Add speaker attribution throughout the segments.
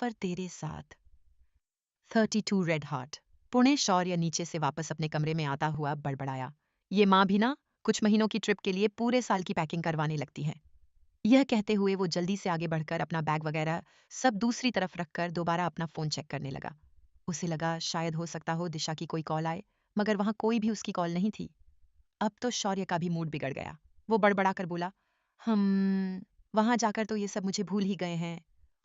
Speaker 1: सफर तेरे साथ। 32 red heart. Pune. शौर्य नीचे से वापस अपने कमरे में आता हुआ बड़बड़ाया। ये माँ भी ना कुछ महीनों की ट्रिप के लिए पूरे साल की पैकिंग करवाने लगती है। यह कहते हुए वो जल्दी से आगे बढ़कर अपना बैग वगैरह सब दूसरी तरफ रखकर दोबारा अपना फोन चेक करने लगा। उसे लगा शायद हो सकता हो दिशा की कोई कॉल आए, मगर वहां कोई भी उसकी कॉल नहीं थी। अब तो शौर्य का भी मूड बिगड़ गया। वो बड़बड़ा कर बोला, हम वहां जाकर तो ये सब मुझे भूल ही गए हैं।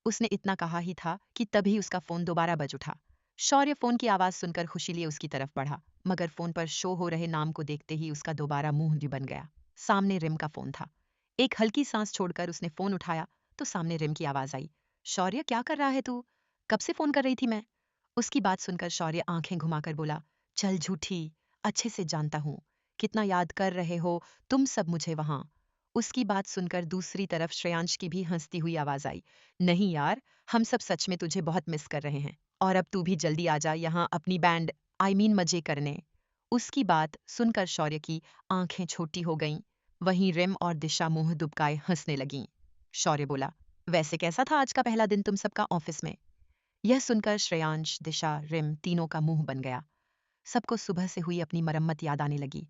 Speaker 1: उसने इतना कहा ही था कि तभी उसका फोन दोबारा बज उठा। शौर्य फोन की आवाज सुनकर खुशी लिए उसकी तरफ बढ़ा, मगर फोन पर शो हो रहे नाम को देखते ही उसका दोबारा मुंह भी बन गया। सामने रिम का फोन था। एक हल्की सांस छोड़कर उसने फोन उठाया तो सामने रिम की आवाज आई, शौर्य क्या कर रहा है तू? कब से फोन कर रही थी मैं? उसकी बात सुनकर शौर्य आंखें घुमाकर बोला, चल झूठी, अच्छे से जानता हूं कितना याद कर रहे हो तुम सब मुझे वहां। उसकी बात सुनकर दूसरी तरफ श्रेयांश की भी हंसती हुई आवाज आई, नहीं यार, हम सब सच में तुझे बहुत मिस कर रहे हैं, और अब तू भी जल्दी आ जा यहाँ अपनी बैंड मजे करने। उसकी बात सुनकर शौर्य की आंखें छोटी हो गईं। वहीं रिम और दिशा मुंह दुबकाए हंसने लगीं। शौर्य बोला, वैसे कैसा था आज का पहला दिन तुम सबका ऑफिस में? यह सुनकर श्रेयांश, दिशा, रिम तीनों का मुंह बन गया। सबको सुबह से हुई अपनी मरम्मत याद आने लगी।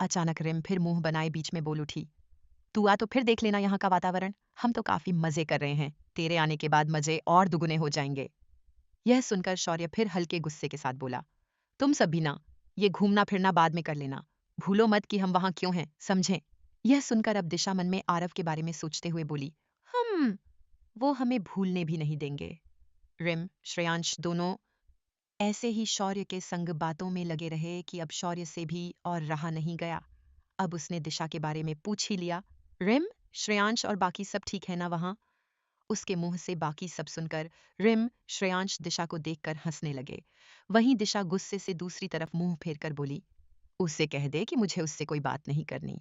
Speaker 1: अचानक रिम फिर मुंह बनाए बीच में बोल उठी, तू आ तो फिर देख लेना यहाँ का वातावरण, हम तो काफी मजे कर रहे हैं, तेरे आने के बाद मजे और दुगुने हो जाएंगे। यह सुनकर शौर्य फिर हल्के गुस्से के साथ बोला, तुम सब भी ना, ये घूमना फिरना बाद में कर लेना, भूलो मत कि हम वहां क्यों हैं, समझे? यह सुनकर अब दिशा मन में आरव के बारे में सोचते हुए बोली, हम वो हमें भूलने भी नहीं देंगे। रिम, श्रेयांश दोनों ऐसे ही शौर्य के संग बातों में लगे रहे कि अब शौर्य से भी और रहा नहीं गया। अब उसने दिशा के बारे में पूछ ही लिया, रिम, श्रेयांश और बाकी सब ठीक है ना वहां? उसके मुंह से बाकी सब सुनकर रिम, श्रेयांश दिशा को देखकर हंसने लगे। वहीं दिशा गुस्से से दूसरी तरफ मुंह फेरकर बोली, उससे कह दे कि मुझे उससे कोई बात नहीं करनी।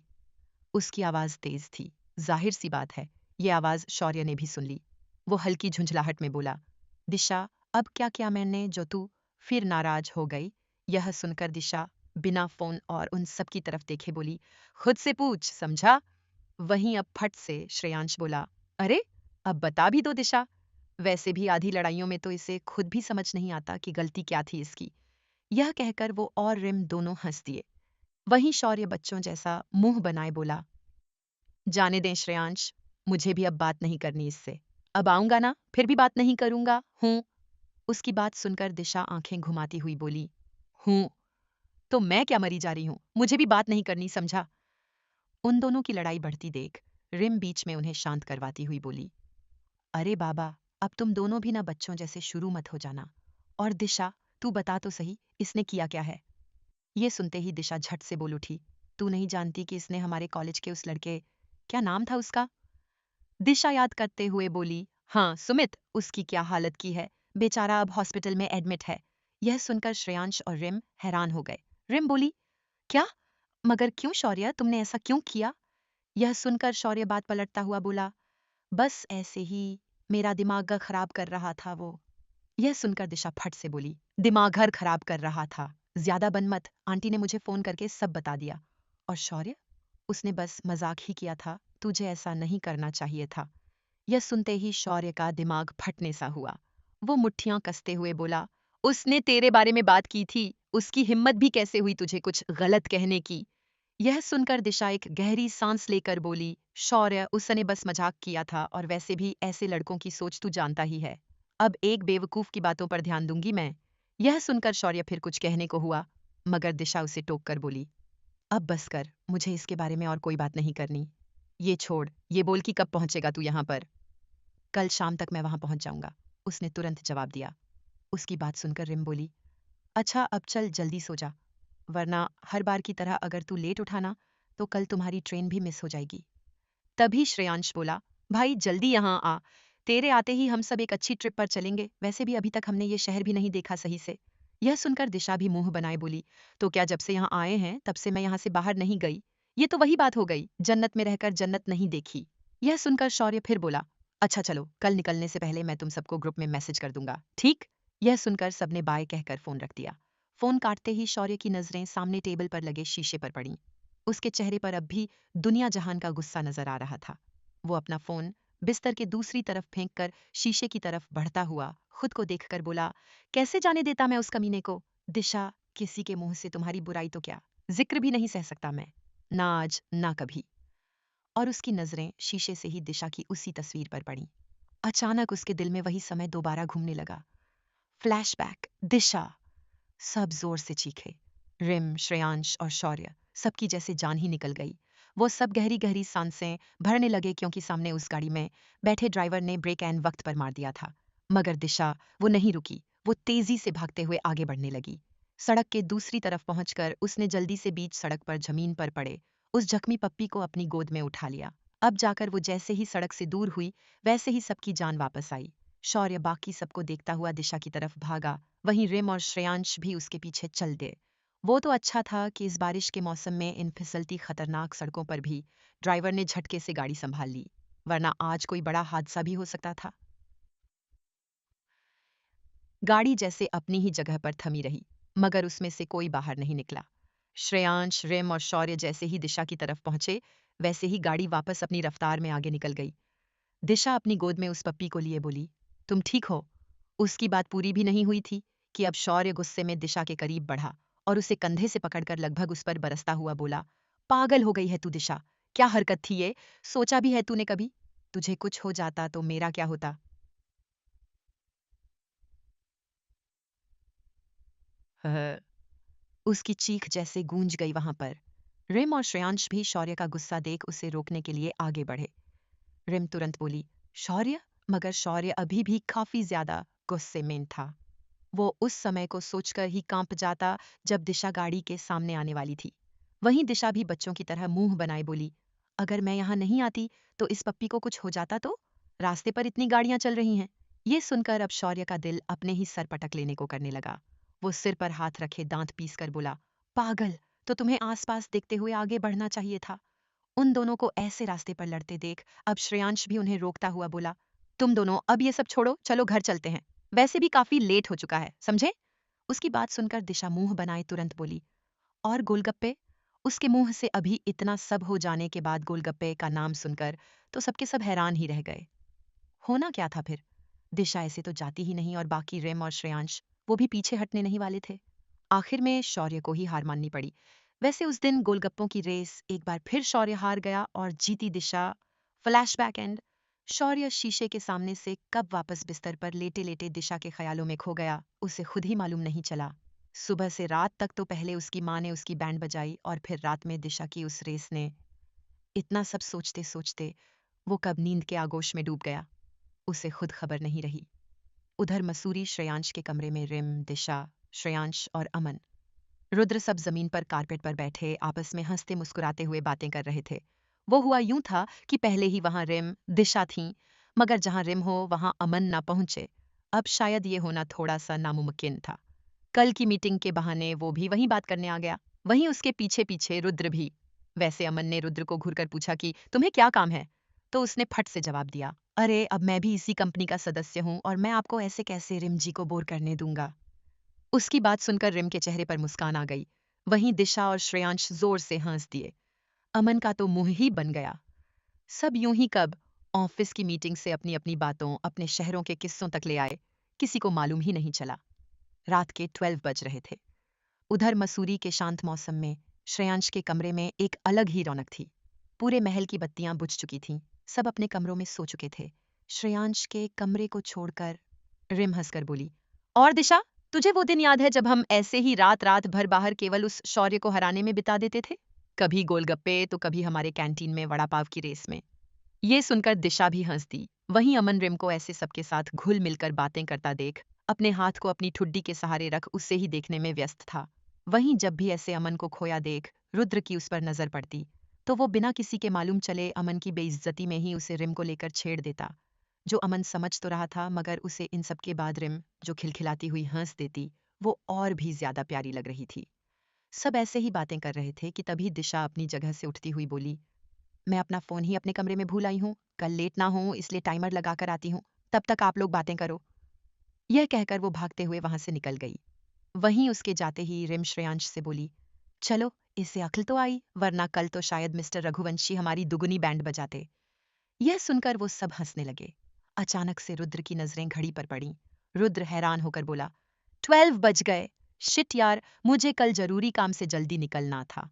Speaker 1: उसकी आवाज तेज थी। जाहिर सी बात है, ये आवाज शौर्य ने भी सुन ली। वो हल्की झुंझलाहट में बोला, दिशा, अब क्या क्या मैंने जो तू फिर नाराज हो गई? यह सुनकर दिशा बिना फोन और उन सब की तरफ देखे बोली, खुद से पूछ, समझा? वहीं अब फट से श्रेयांश बोला, अरे अब बता भी दो दिशा, वैसे भी आधी लड़ाइयों में तो इसे खुद भी समझ नहीं आता कि गलती क्या थी इसकी। यह कहकर वो और रिम दोनों हंस दिए। वहीं शौर्य बच्चों जैसा मुंह बनाए बोला, जाने दें श्रेयांश, मुझे भी अब बात नहीं करनी इससे। अब आऊंगा ना, फिर भी बात नहीं करूंगा हूं। उसकी बात सुनकर दिशा आंखें घुमाती हुई बोली, हूं तो मैं क्या मरी जा रही हूं, मुझे भी बात नहीं करनी, समझा? उन दोनों की लड़ाई बढ़ती देख रिम बीच में उन्हें शांत करवाती हुई बोली, अरे बाबा, अब तुम दोनों भी ना बच्चों जैसे शुरू मत हो जाना। और दिशा, तू बता तो सही, इसने किया क्या है? ये सुनते ही दिशा झट से बोल उठी, तू नहीं जानती कि इसने हमारे कॉलेज के उस लड़के, क्या नाम था उसका? दिशा याद करते हुए बोली, हाँ सुमित, उसकी क्या हालत की है, बेचारा अब हॉस्पिटल में एडमिट है। यह सुनकर श्रेयांश और रिम हैरान हो गए। रिम बोली, क्या? मगर क्यों शौर्य, तुमने ऐसा क्यों किया? यह सुनकर शौर्य बात पलटता हुआ बोला, बस ऐसे ही, मेरा दिमाग खराब कर रहा था वो। यह सुनकर दिशा फट से बोली, दिमाग घर खराब कर रहा था, ज्यादा बन मत, आंटी ने मुझे फोन करके सब बता दिया। और शौर्य, उसने बस मजाक ही किया था, तुझे ऐसा नहीं करना चाहिए था। यह सुनते ही शौर्य का दिमाग फटने सा हुआ। वो मुट्ठियां कसते हुए बोला, उसने तेरे बारे में बात की थी, उसकी हिम्मत भी कैसे हुई तुझे कुछ गलत कहने की? यह सुनकर दिशा एक गहरी सांस लेकर बोली, शौर्य, उसने बस मजाक किया था, और वैसे भी ऐसे लड़कों की सोच तू जानता ही है। अब एक बेवकूफ की बातों पर ध्यान दूंगी मैं। यह सुनकर शौर्य फिर कुछ कहने को हुआ, मगर दिशा उसे टोक कर बोली, अब बस कर, मुझे इसके बारे में और कोई बात नहीं करनी। ये छोड़, ये बोल कि कब पहुंचेगा तू यहाँ पर? कल शाम तक मैं वहां पहुंच जाऊंगा, उसने तुरंत जवाब दिया। उसकी बात सुनकर रिम बोली, अच्छा अब चल जल्दी सो जा, वरना हर बार की तरह अगर तू लेट उठा ना तो कल तुम्हारी ट्रेन भी मिस हो जाएगी। तभी श्रेयांश बोला, भाई जल्दी यहाँ आ, तेरे आते ही हम सब एक अच्छी ट्रिप पर चलेंगे, वैसे भी अभी तक हमने ये शहर भी नहीं देखा सही से। यह सुनकर दिशा भी मुंह बनाए बोली, तो क्या जब से यहाँ आए हैं तब से मैं यहाँ से बाहर नहीं गई? ये तो वही बात हो गई, जन्नत में रहकर जन्नत नहीं देखी। यह सुनकर शौर्य फिर बोला, अच्छा चलो, कल निकलने से पहले मैं तुम सबको ग्रुप में मैसेज कर दूंगा, ठीक? यह सुनकर सबने बाय कहकर फोन रख दिया। फोन काटते ही शौर्य की नजरें सामने टेबल पर लगे शीशे पर पड़ी। उसके चेहरे पर अब भी दुनिया जहान का गुस्सा नजर आ रहा था। वो अपना फोन बिस्तर के दूसरी तरफ फेंक कर शीशे की तरफ बढ़ता हुआ खुद को देखकर बोला, कैसे जाने देता मैं उस कमीने को। दिशा, किसी के मुंह से तुम्हारी बुराई तो क्या, जिक्र भी नहीं सह सकता मैं, ना आज ना कभी। और उसकी नजरें शीशे से ही दिशा की उसी तस्वीर पर पड़ी। अचानक उसके दिल में वही समय दोबारा घूमने लगा। फ्लैशबैक, दिशा। सब जोर से चीखे। रिम, श्रेयांश और शौर्य, सबकी जैसे जान ही निकल गई। वो सब गहरी गहरी सांसें भरने लगे क्योंकि सामने उस गाड़ी में बैठे ड्राइवर ने ब्रेक एन वक्त पर मार दिया था। मगर दिशा, वो नहीं रुकी। वो तेजी से भागते हुए आगे बढ़ने लगी। सड़क के दूसरी तरफ पहुंचकर उसने जल्दी से बीच सड़क पर जमीन पर पड़े उस जख्मी पप्पी को अपनी गोद में उठा लिया। अब जाकर वो जैसे ही सड़क से दूर हुई, वैसे ही सबकी जान वापस आई। शौर्य बाकी सबको देखता हुआ दिशा की तरफ भागा, वहीं रिम और श्रेयांश भी उसके पीछे चल दे। वो तो अच्छा था कि इस बारिश के मौसम में इन फिसलती खतरनाक सड़कों पर भी ड्राइवर ने झटके से गाड़ी संभाल ली, वरना आज कोई बड़ा हादसा भी हो सकता था। गाड़ी जैसे अपनी ही जगह पर थमी रही, मगर उसमें से कोई बाहर नहीं निकला। श्रेयांश, रिम और शौर्य जैसे ही दिशा की तरफ पहुंचे, वैसे ही गाड़ी वापस अपनी रफ्तार में आगे निकल गई। दिशा अपनी गोद में उस पप्पी को लिए बोली, तुम ठीक हो? उसकी बात पूरी भी नहीं हुई थी कि अब शौर्य गुस्से में दिशा के करीब बढ़ा और उसे कंधे से पकड़कर लगभग उस पर बरसता हुआ बोला, पागल हो गई है तू दिशा, क्या हरकत थी ये, सोचा भी है तूने कभी? तुझे कुछ हो जाता तो मेरा क्या होता? हह। उसकी चीख जैसे गूंज गई वहां पर। रिम और श्रेयांश भी शौर्य का गुस्सा देख उसे रोकने के लिए आगे बढ़े। रिम तुरंत बोली, शौर्य? मगर शौर्य अभी भी काफी ज्यादा गुस्से में था। वो उस समय को सोचकर ही कांप जाता जब दिशा गाड़ी के सामने आने वाली थी। वहीं दिशा भी बच्चों की तरह मुंह बनाए बोली, अगर मैं यहाँ नहीं आती तो इस पप्पी को कुछ हो जाता तो? रास्ते पर इतनी गाड़ियां चल रही हैं। ये सुनकर अब शौर्य का दिल अपने ही सर पटक लेने को करने लगा। वो सिर पर हाथ रखे दांत पीस कर बोला, पागल, तो तुम्हें आसपास देखते हुए आगे बढ़ना चाहिए था। उन दोनों को ऐसे रास्ते पर लड़ते देख अब श्रेयांश भी उन्हें रोकता हुआ बोला, तुम दोनों अब ये सब छोड़ो, चलो घर चलते हैं, वैसे भी काफी लेट हो चुका है, समझे? उसकी बात सुनकर दिशा मुंह बनाए तुरंत बोली, और गोलगप्पे? उसके मुंह से अभी इतना सब हो जाने के बाद गोलगप्पे का नाम सुनकर तो सबके सब हैरान ही रह गए। होना क्या था फिर? दिशा ऐसे तो जाती ही नहीं और बाकी रिम और श्रेयांश, वो भी पीछे हटने नहीं वाले थे। आखिर में शौर्य को ही हार माननी पड़ी। वैसे उस दिन गोलगप्पों की रेस एक बार फिर शौर्य हार गया और जीती दिशा। Flashback and. शौर्य शीशे के सामने से कब वापस बिस्तर पर लेटे लेटे दिशा के ख्यालों में खो गया, उसे खुद ही मालूम नहीं चला। सुबह से रात तक तो पहले उसकी माँ ने उसकी बैंड बजाई और फिर रात में दिशा की उस रेस ने। इतना सब सोचते सोचते वो कब नींद के आगोश में डूब गया, उसे खुद खबर नहीं रही। उधर मसूरी श्रेयांश के कमरे में रिम, दिशा, श्रेयांश और अमन, रुद्र सब जमीन पर कारपेट पर बैठे आपस में हंसते मुस्कुराते हुए बातें कर रहे थे। वो हुआ यूं था कि पहले ही वहां रिम, दिशा थीं, मगर जहां रिम हो वहां अमन ना पहुंचे, अब शायद ये होना थोड़ा सा नामुमकिन था। कल की मीटिंग के बहाने वो भी वहीं बात करने आ गया, वहीं उसके पीछे पीछे रुद्र भी। वैसे अमन ने रुद्र को घूरकर पूछा कि तुम्हें क्या काम है, तो उसने फट से जवाब दिया, अरे अब मैं भी इसी कंपनी का सदस्य हूं और मैं आपको ऐसे कैसे रिम जी को बोर करने दूंगा। उसकी बात सुनकर रिम के चेहरे पर मुस्कान आ गई। वहीं दिशा और श्रेयांश जोर से हंस दिए। अमन का तो मुंह ही बन गया। सब यूं ही कब ऑफिस की मीटिंग से अपनी अपनी बातों, अपने शहरों के किस्सों तक ले आए, किसी को मालूम ही नहीं चला। रात के 12 बज रहे थे। उधर मसूरी के शांत मौसम में श्रेयांश के कमरे में एक अलग ही रौनक थी। पूरे महल की बत्तियां बुझ चुकी थीं, सब अपने कमरों में सो चुके थे। श्रेयांश के कमरे को छोड़कर रिम हंसकर बोली, और दिशा, तुझे वो दिन याद है जब हम ऐसे ही रात रात भर बाहर केवल उस शौर्य को हराने में बिता देते थे? कभी गोलगप्पे तो कभी हमारे कैंटीन में वड़ा पाव की रेस में। ये सुनकर दिशा भी हंस दी। वहीं अमन रिम को ऐसे सबके साथ घुल मिलकर बातें करता देख अपने हाथ को अपनी ठुड्डी के सहारे रख उसे ही देखने में व्यस्त था। वहीं जब भी ऐसे अमन को खोया देख रुद्र की उस पर नजर पड़ती, तो वो बिना किसी के मालूम चले अमन की बेइज्जती में ही उसे रिम को लेकर छेड़ देता। जो अमन समझ तो रहा था, मगर उसे इन सब के बाद रिम जो खिलखिलाती हुई हंस देती, वो और भी ज्यादा प्यारी लग रही थी। सब ऐसे ही बातें कर रहे थे कि तभी दिशा अपनी जगह से उठती हुई बोली, मैं अपना फोन ही अपने कमरे में भूल आई हूँ, कल लेट ना हूँ इसलिए टाइमर लगा कर आती हूँ, तब तक आप लोग बातें करो। यह कहकर वो भागते हुए वहां से निकल गई। वहीं उसके जाते ही रिम श्रेयांश से बोली, चलो इससे अक्ल तो आई, वरना कल तो शायद मिस्टर रघुवंशी हमारी दुगुनी बैंड बजाते। यह सुनकर वो सब हंसने लगे। अचानक से रुद्र की नजरें घड़ी पर पड़ी। रुद्र हैरान होकर बोला, 12 बज गए। शिट यार, मुझे कल जरूरी काम से जल्दी निकलना था।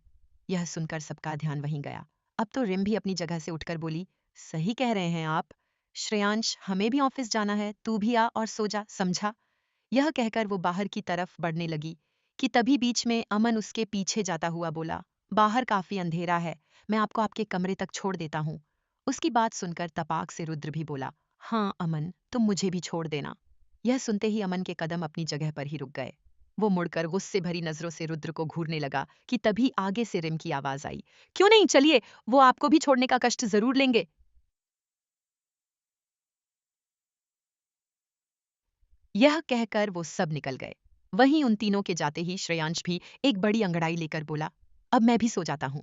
Speaker 1: यह सुनकर सबका ध्यान वहीं गया। अब तो रिम भी अपनी जगह से उठकर बोली, सही कह रहे हैं आप। श्रेयांश, हमें भी ऑफिस जाना है, तू भी आ और सो जा, समझा? यह कहकर वो बाहर की तरफ बढ़ने लगी कि तभी बीच में अमन उसके पीछे जाता हुआ बोला, बाहर काफी अंधेरा है, मैं आपको आपके कमरे तक छोड़ देता हूँ। उसकी बात सुनकर तपाक से रुद्र भी बोला, हाँ अमन, तुम मुझे भी छोड़ देना। यह सुनते ही अमन के कदम अपनी जगह पर ही रुक गए। वो मुड़कर गुस्से भरी नजरों से रुद्र को घूरने लगा कि तभी आगे से रिम की आवाज आई, क्यों नहीं, चलिए, वो आपको भी छोड़ने का कष्ट जरूर लेंगे। यह कहकर वो सब निकल गए। वहीं उन तीनों के जाते ही श्रेयांश भी एक बड़ी अंगड़ाई लेकर बोला, अब मैं भी सो जाता हूं।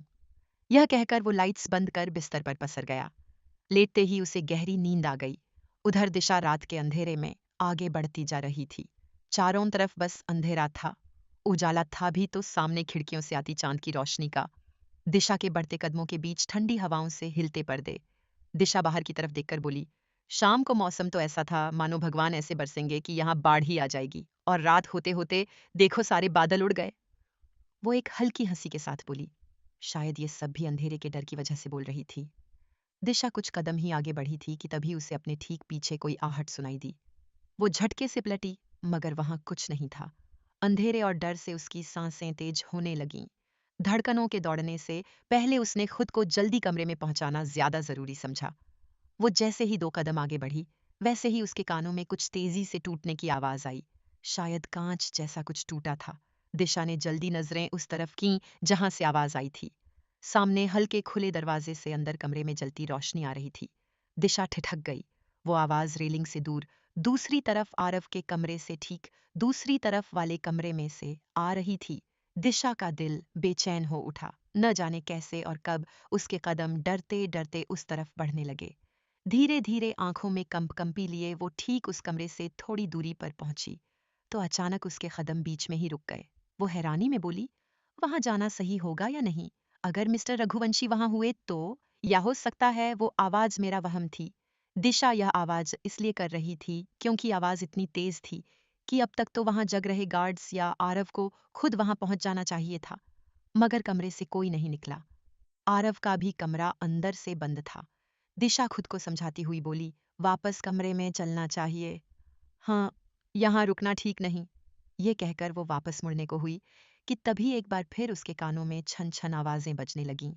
Speaker 1: यह कहकर वो लाइट्स बंद कर बिस्तर पर पसर गया। लेटते ही उसे गहरी नींद आ गई। उधर दिशा रात के अंधेरे में आगे बढ़ती जा रही थी। चारों तरफ बस अंधेरा था। उजाला था भी तो सामने खिड़कियों से आती चांद की रोशनी का। दिशा के बढ़ते कदमों के बीच ठंडी हवाओं से हिलते पर्दे। दिशा बाहर की तरफ देखकर बोली, शाम को मौसम तो ऐसा था मानो भगवान ऐसे बरसेंगे कि यहाँ बाढ़ ही आ जाएगी, और रात होते होते देखो सारे बादल उड़ गए। वो एक हल्की हंसी के साथ बोली, शायद ये सब भी अंधेरे के डर की वजह से बोल रही थी। दिशा कुछ कदम ही आगे बढ़ी थी कि तभी उसे अपने ठीक पीछे कोई आहट सुनाई दी। वो झटके से पलटी, मगर वहां कुछ नहीं था। अंधेरे और डर से उसकी सांसें तेज होने लगीं। धड़कनों के दौड़ने से पहले उसने खुद को जल्दी कमरे में पहुंचाना ज्यादा जरूरी समझा। वो जैसे ही 2 कदम आगे बढ़ी, वैसे ही उसके कानों में कुछ तेजी से टूटने की आवाज आई। शायद कांच जैसा कुछ टूटा था। दिशा ने जल्दी नजरें उस तरफ कीं जहां से आवाज आई थी। सामने हल्के खुले दरवाजे से अंदर कमरे में जलती रोशनी आ रही थी। दिशा ठिठक गई। वो आवाज रेलिंग से दूर, दूसरी तरफ आरव के कमरे से ठीक दूसरी तरफ वाले कमरे में से आ रही थी। दिशा का दिल बेचैन हो उठा। न जाने कैसे और कब उसके कदम डरते डरते उस तरफ बढ़ने लगे। धीरे धीरे आंखों में कंपकंपी लिए वो ठीक उस कमरे से थोड़ी दूरी पर पहुंची तो अचानक उसके कदम बीच में ही रुक गए। वो हैरानी में बोली, वहां जाना सही होगा या नहीं? अगर मिस्टर रघुवंशी वहां हुए तो? या हो सकता है वो आवाज मेरा वहम थी। दिशा यह आवाज इसलिए कर रही थी क्योंकि आवाज इतनी तेज थी कि अब तक तो वहां जग रहे गार्ड्स या आरव को खुद वहां पहुंच जाना चाहिए था। मगर कमरे से कोई नहीं निकला। आरव का भी कमरा अंदर से बंद था। दिशा खुद को समझाती हुई बोली, वापस कमरे में चलना चाहिए। हाँ, यहाँ रुकना ठीक नहीं। ये कहकर वो वापस मुड़ने को हुई कि तभी एक बार फिर उसके कानों में छन छन आवाजें बजने लगीं।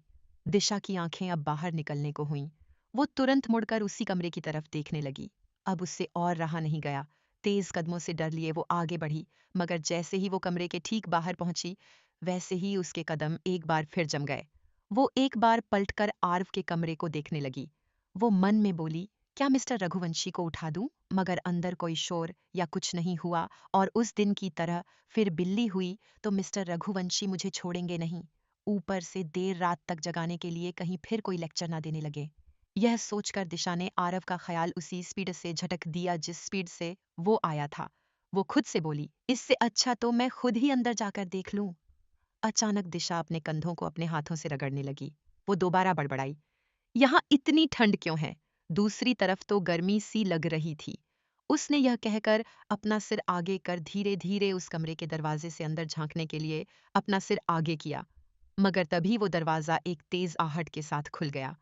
Speaker 1: दिशा की आंखें अब बाहर निकलने को हुईं। वो तुरंत मुड़कर उसी कमरे की तरफ देखने लगी। अब उससे और रहा नहीं गया। तेज कदमों से डर लिए वो आगे बढ़ी, मगर जैसे ही वो कमरे के ठीक बाहर पहुंची, वैसे ही उसके कदम एक बार फिर जम गए। वो एक बार पलटकर आरव के कमरे को देखने लगी। वो मन में बोली, क्या मिस्टर रघुवंशी को उठा दूं? मगर अंदर कोई शोर या कुछ नहीं हुआ, और उस दिन की तरह फिर बिल्ली हुई तो मिस्टर रघुवंशी मुझे छोड़ेंगे नहीं। ऊपर से देर रात तक जगाने के लिए कहीं फिर कोई लेक्चर ना देने लगे। यह सोचकर दिशा ने आरव का ख्याल उसी स्पीड से झटक दिया जिस स्पीड से वो आया था। वो खुद से बोली, इससे अच्छा तो मैं खुद ही अंदर जाकर देख लूं। अचानक दिशा अपने कंधों को अपने हाथों से रगड़ने लगी। वो दोबारा बड़बड़ाई, यहाँ इतनी ठंड क्यों है? दूसरी तरफ तो गर्मी सी लग रही थी। उसने यह कहकर अपना सिर आगे कर धीरे धीरे उस कमरे के दरवाजे से अंदर झांकने के लिए अपना सिर आगे किया, मगर तभी वो दरवाजा एक तेज आहट के साथ खुल गया।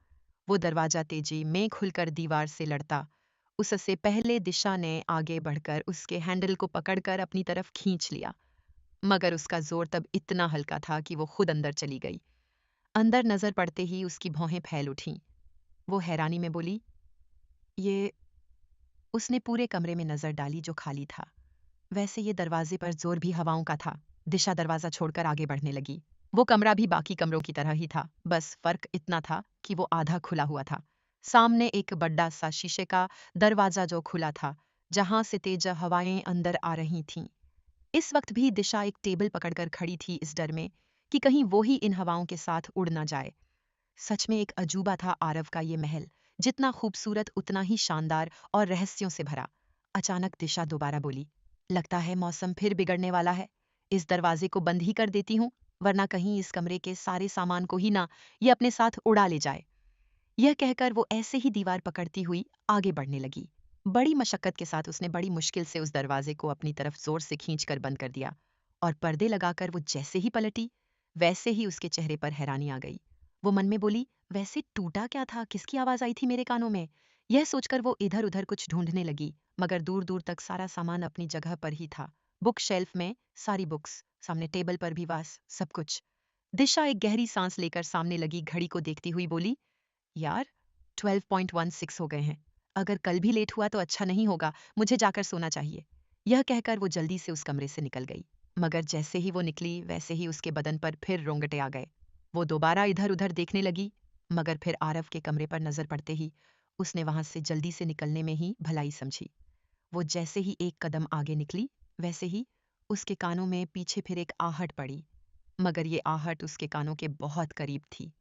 Speaker 1: वो दरवाजा तेजी में खुलकर दीवार से लड़ता। उससे पहले दिशा ने आगे बढ़कर उसके हैंडल को पकड़कर अपनी तरफ खींच लिया, मगर उसका जोर तब इतना हल्का था कि वो खुद अंदर चली गई। अंदर नजर पड़ते ही उसकी भौहें फैल उठीं। वो हैरानी में बोली, ये। उसने पूरे कमरे में नजर डाली जो खाली था। वैसे ये दरवाजे पर जोर भी हवाओं का था। दिशा दरवाजा छोड़कर आगे बढ़ने लगी। वो कमरा भी बाकी कमरों की तरह ही था, बस फर्क इतना था कि वो आधा खुला हुआ था। सामने एक बड़ा सा शीशे का दरवाजा जो खुला था, जहां से तेज हवाएं अंदर आ रही थीं। इस वक्त भी दिशा एक टेबल पकड़कर खड़ी थी इस डर में कि कहीं वो ही इन हवाओं के साथ उड़ ना जाए। सच में एक अजूबा था आरव का ये महल, जितना खूबसूरत उतना ही शानदार और रहस्यों से भरा। अचानक दिशा दोबारा बोली, लगता है मौसम फिर बिगड़ने वाला है। इस दरवाजे को बंद ही कर देती हूँ, वरना कहीं इस कमरे के सारे सामान को ही ना ये अपने साथ उड़ा ले जाए। यह कहकर वो ऐसे ही दीवार पकड़ती हुई आगे बढ़ने लगी। बड़ी मशक्कत के साथ उसने बड़ी मुश्किल से उस दरवाजे को अपनी तरफ जोर से खींचकर बंद कर दिया और पर्दे लगाकर वो जैसे ही पलटी, वैसे ही उसके चेहरे पर हैरानी आ गई। वो मन में बोली, वैसे टूटा क्या था, किसकी आवाज आई थी मेरे कानों में? यह सोचकर वो इधर उधर कुछ ढूंढने लगी, मगर दूर दूर तक सारा सामान अपनी जगह पर ही था। बुक शेल्फ में सारी बुक्स, सामने टेबल पर भी वास, सब कुछ। दिशा एक गहरी सांस लेकर सामने लगी घड़ी को देखती हुई बोली, यार 12.16 हो गए हैं। अगर कल भी लेट हुआ तो अच्छा नहीं होगा, मुझे जाकर सोना चाहिए। यह कहकर वो जल्दी से उस कमरे से निकल गई, मगर जैसे ही वो निकली वैसे ही उसके बदन पर फिर रोंगटे आ गए। वो दोबारा इधर उधर देखने लगी, मगर फिर आरव के कमरे पर नजर पड़ते ही उसने वहां से जल्दी से निकलने में ही भलाई समझी। वो जैसे ही एक कदम आगे निकली, वैसे ही उसके कानों में पीछे फिर एक आहट पड़ी, मगर ये आहट उसके कानों के बहुत करीब थी।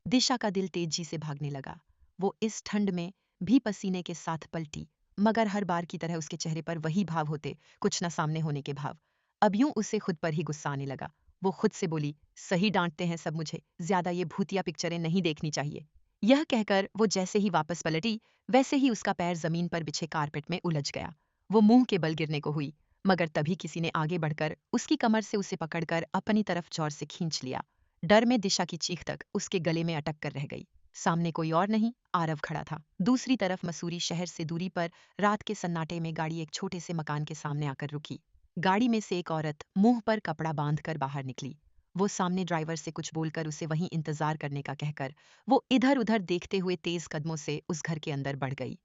Speaker 1: दिशा का दिल तेजी से भागने लगा। वो इस ठंड में भी पसीने के साथ पलटी, मगर हर बार की तरह उसके चेहरे पर वही भाव होते, कुछ न सामने होने के भाव। अब यूं उसे खुद पर ही गुस्सा आने लगा। वो खुद से बोली, सही डांटते हैं सब मुझे, ज्यादा ये भूतिया पिक्चरें नहीं देखनी चाहिए। यह कहकर वो जैसे ही वापस पलटी, वैसे ही उसका पैर जमीन पर बिछे कारपेट में उलझ गया। वो मुंह के बल गिरने को हुई, मगर तभी किसी ने आगे बढ़कर उसकी कमर से उसे पकड़कर अपनी तरफ जोर से खींच लिया। डर में दिशा की चीख तक उसके गले में अटक कर रह गई। सामने कोई और नहीं, आरव खड़ा था। दूसरी तरफ मसूरी शहर से दूरी पर रात के सन्नाटे में गाड़ी एक छोटे से मकान के सामने आकर रुकी। गाड़ी में से एक औरत मुंह पर कपड़ा बांधकर बाहर निकली। वो सामने ड्राइवर से कुछ बोलकर उसे वहीं इंतजार करने का कहकर वो इधर उधर देखते हुए तेज कदमों से उस घर के अंदर बढ़ गई।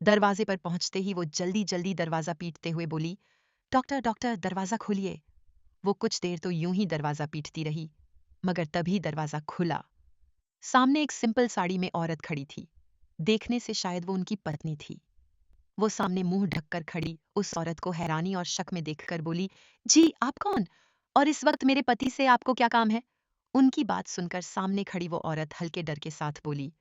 Speaker 1: दरवाजे पर पहुंचते ही वो जल्दी जल्दी दरवाजा पीटते हुए बोली, डॉक्टर डॉक्टर दरवाजा खोलिए। वो कुछ देर तो यूं ही दरवाजा पीटती रही, मगर तभी दरवाजा खुला। सामने एक सिंपल साड़ी में औरत खड़ी थी। देखने से शायद वो उनकी पत्नी थी। वो सामने मुंह ढककर खड़ी उस औरत को हैरानी और शक में देखकर बोली, जी आप कौन? और इस वक्त मेरे पति से आपको क्या काम है? उनकी बात सुनकर सामने खड़ी वो औरत हल्के डर के साथ बोली,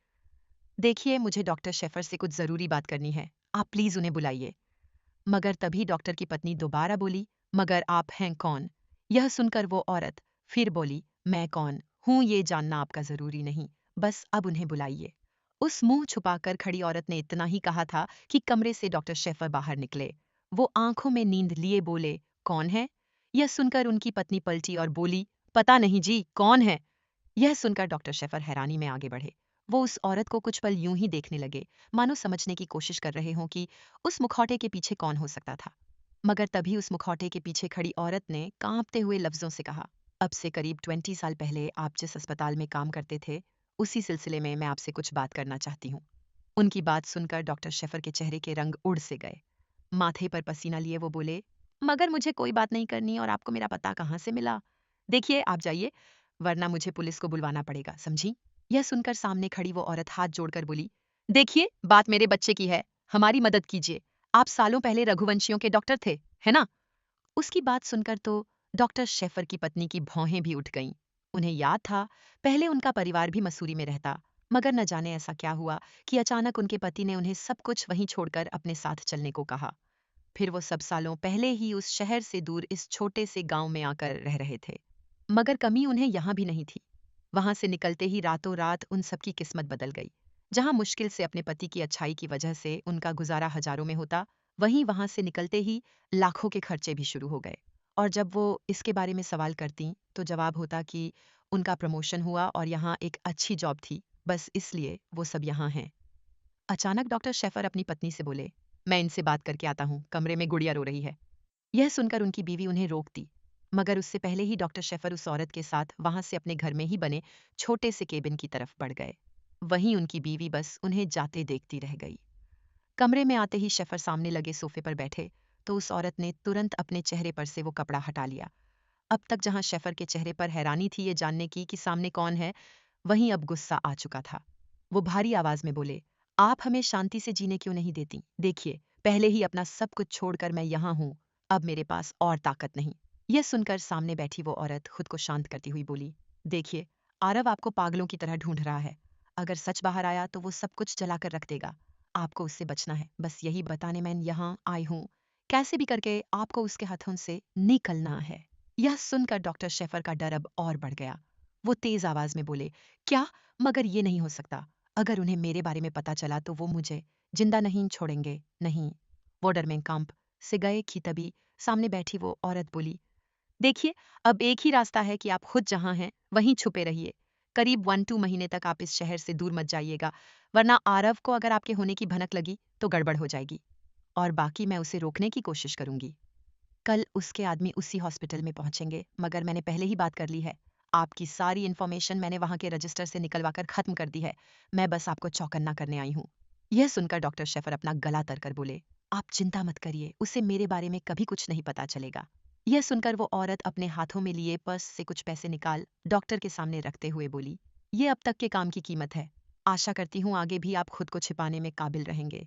Speaker 1: देखिए मुझे डॉक्टर शेफर से कुछ जरूरी बात करनी है, आप प्लीज उन्हें बुलाइए। मगर तभी डॉक्टर की पत्नी दोबारा बोली, मगर आप हैं कौन? यह सुनकर वो औरत फिर बोली, मैं कौन हूं ये जानना आपका जरूरी नहीं, बस अब उन्हें बुलाइए। उस मुंह छुपाकर खड़ी औरत ने इतना ही कहा था कि कमरे से डॉक्टर शेफर बाहर निकले। वो आंखों में नींद लिए बोले, कौन है? यह सुनकर उनकी पत्नी पलटी और बोली, पता नहीं जी, कौन है? यह सुनकर डॉक्टर शेफर हैरानी में आगे बढ़े। वो उस औरत को कुछ पल यूं ही देखने लगे, मानो समझने की कोशिश कर रहे हों कि उस मुखौटे के पीछे कौन हो सकता था। मगर तभी उस मुखौटे के पीछे खड़ी औरत ने कांपते हुए लफ्जों से कहा, अब से करीब 20 साल पहले आप जिस अस्पताल में काम करते थे, उसी सिलसिले में मैं आपसे कुछ बात करना चाहती हूँ। उनकी बात सुनकर डॉक्टर शेफर के चेहरे के रंग उड़ से गए। माथे पर पसीना लिए वो बोले, मगर मुझे कोई बात नहीं करनी और आपको मेरा पता कहाँ से मिला? देखिए आप जाइए, वरना मुझे पुलिस को बुलवाना पड़ेगा, समझी? यह सुनकर सामने खड़ी वो औरत हाथ जोड़कर बोली, देखिए बात मेरे बच्चे की है, हमारी मदद कीजिए। आप सालों पहले रघुवंशियों के डॉक्टर थे, है ना? उसकी बात सुनकर तो डॉक्टर शेफर की पत्नी की भौहें भी उठ गईं। उन्हें याद था, पहले उनका परिवार भी मसूरी में रहता, मगर न जाने ऐसा क्या हुआ कि अचानक उनके पति ने उन्हें सब कुछ वहीं छोड़कर अपने साथ चलने को कहा। फिर वो सब सालों पहले ही उस शहर से दूर इस छोटे से गांव में आकर रह रहे थे। मगर कमी उन्हें यहाँ भी नहीं थी। वहां से निकलते ही रातों रात उन सबकी किस्मत बदल गई। जहां मुश्किल से अपने पति की अच्छाई की वजह से उनका गुजारा हजारों में होता, वहीं वहां से निकलते ही लाखों के खर्चे भी शुरू हो गए। और जब वो इसके बारे में सवाल करती तो जवाब होता कि उनका प्रमोशन हुआ और यहाँ एक अच्छी जॉब थी, बस इसलिए वो सब यहाँ हैं। अचानक डॉक्टर शेफर अपनी पत्नी से बोले, मैं इनसे बात करके आता हूँ, कमरे में गुड़िया रो रही है। यह सुनकर उनकी बीवी उन्हें रोकती, मगर उससे पहले ही डॉक्टर शेफर उस औरत के साथ वहां से अपने घर में ही बने छोटे से केबिन की तरफ बढ़ गए। वहीं उनकी बीवी बस उन्हें जाते देखती रह गई। कमरे में आते ही शेफर सामने लगे सोफे पर बैठे तो उस औरत ने तुरंत अपने चेहरे पर से वो कपड़ा हटा लिया। अब तक जहां शेफर के चेहरे पर हैरानी थी ये जानने की कि सामने कौन है, वहीं अब गुस्सा आ चुका था। वो भारी आवाज में बोले, आप हमें शांति से जीने क्यों नहीं देती? देखिए, पहले ही अपना सब कुछ छोड़कर मैं यहाँ हूँ, अब मेरे पास और ताकत नहीं। यह सुनकर सामने बैठी वो औरत खुद को शांत करती हुई बोली, देखिए, आरव आपको पागलों की तरह ढूंढ रहा है। अगर सच बाहर आया तो वो सब कुछ जलाकर रख देगा। आपको उससे बचना है, बस यही बताने मैं यहाँ आई हूँ। कैसे भी करके आपको उसके हाथों से निकलना है। यह सुनकर डॉक्टर शेफर का डर अब और बढ़ गया। वो तेज आवाज में बोले, क्या? मगर ये नहीं हो सकता। अगर उन्हें मेरे बारे में पता चला तो वो मुझे जिंदा नहीं छोड़ेंगे, नहीं। वो डर में कांप से गए कि तभी सामने बैठी वो औरत बोली, देखिए, अब एक ही रास्ता है कि आप खुद जहां हैं वहीं छुपे रहिए। करीब 1-2 महीने तक आप इस शहर से दूर मत जाइएगा, वरना आरव को अगर आपके होने की भनक लगी तो गड़बड़ हो जाएगी। और बाकी मैं उसे रोकने की कोशिश करूंगी। कल उसके आदमी उसी हॉस्पिटल में पहुंचेंगे, मगर मैंने पहले ही बात कर ली है। आपकी सारी इन्फॉर्मेशन मैंने वहां के रजिस्टर से निकलवा कर खत्म कर दी है। मैं बस आपको चौकन्ना करने आई हूँ। यह सुनकर डॉक्टर शेफर अपना गला तरकर बोले, आप चिंता मत करिए, उसे मेरे बारे में कभी कुछ नहीं पता चलेगा। यह सुनकर वो औरत अपने हाथों में लिए पर्स से कुछ पैसे निकाल डॉक्टर के सामने रखते हुए बोली, ये अब तक के काम की कीमत है। आशा करती हूँ आगे भी आप खुद को छिपाने में काबिल रहेंगे।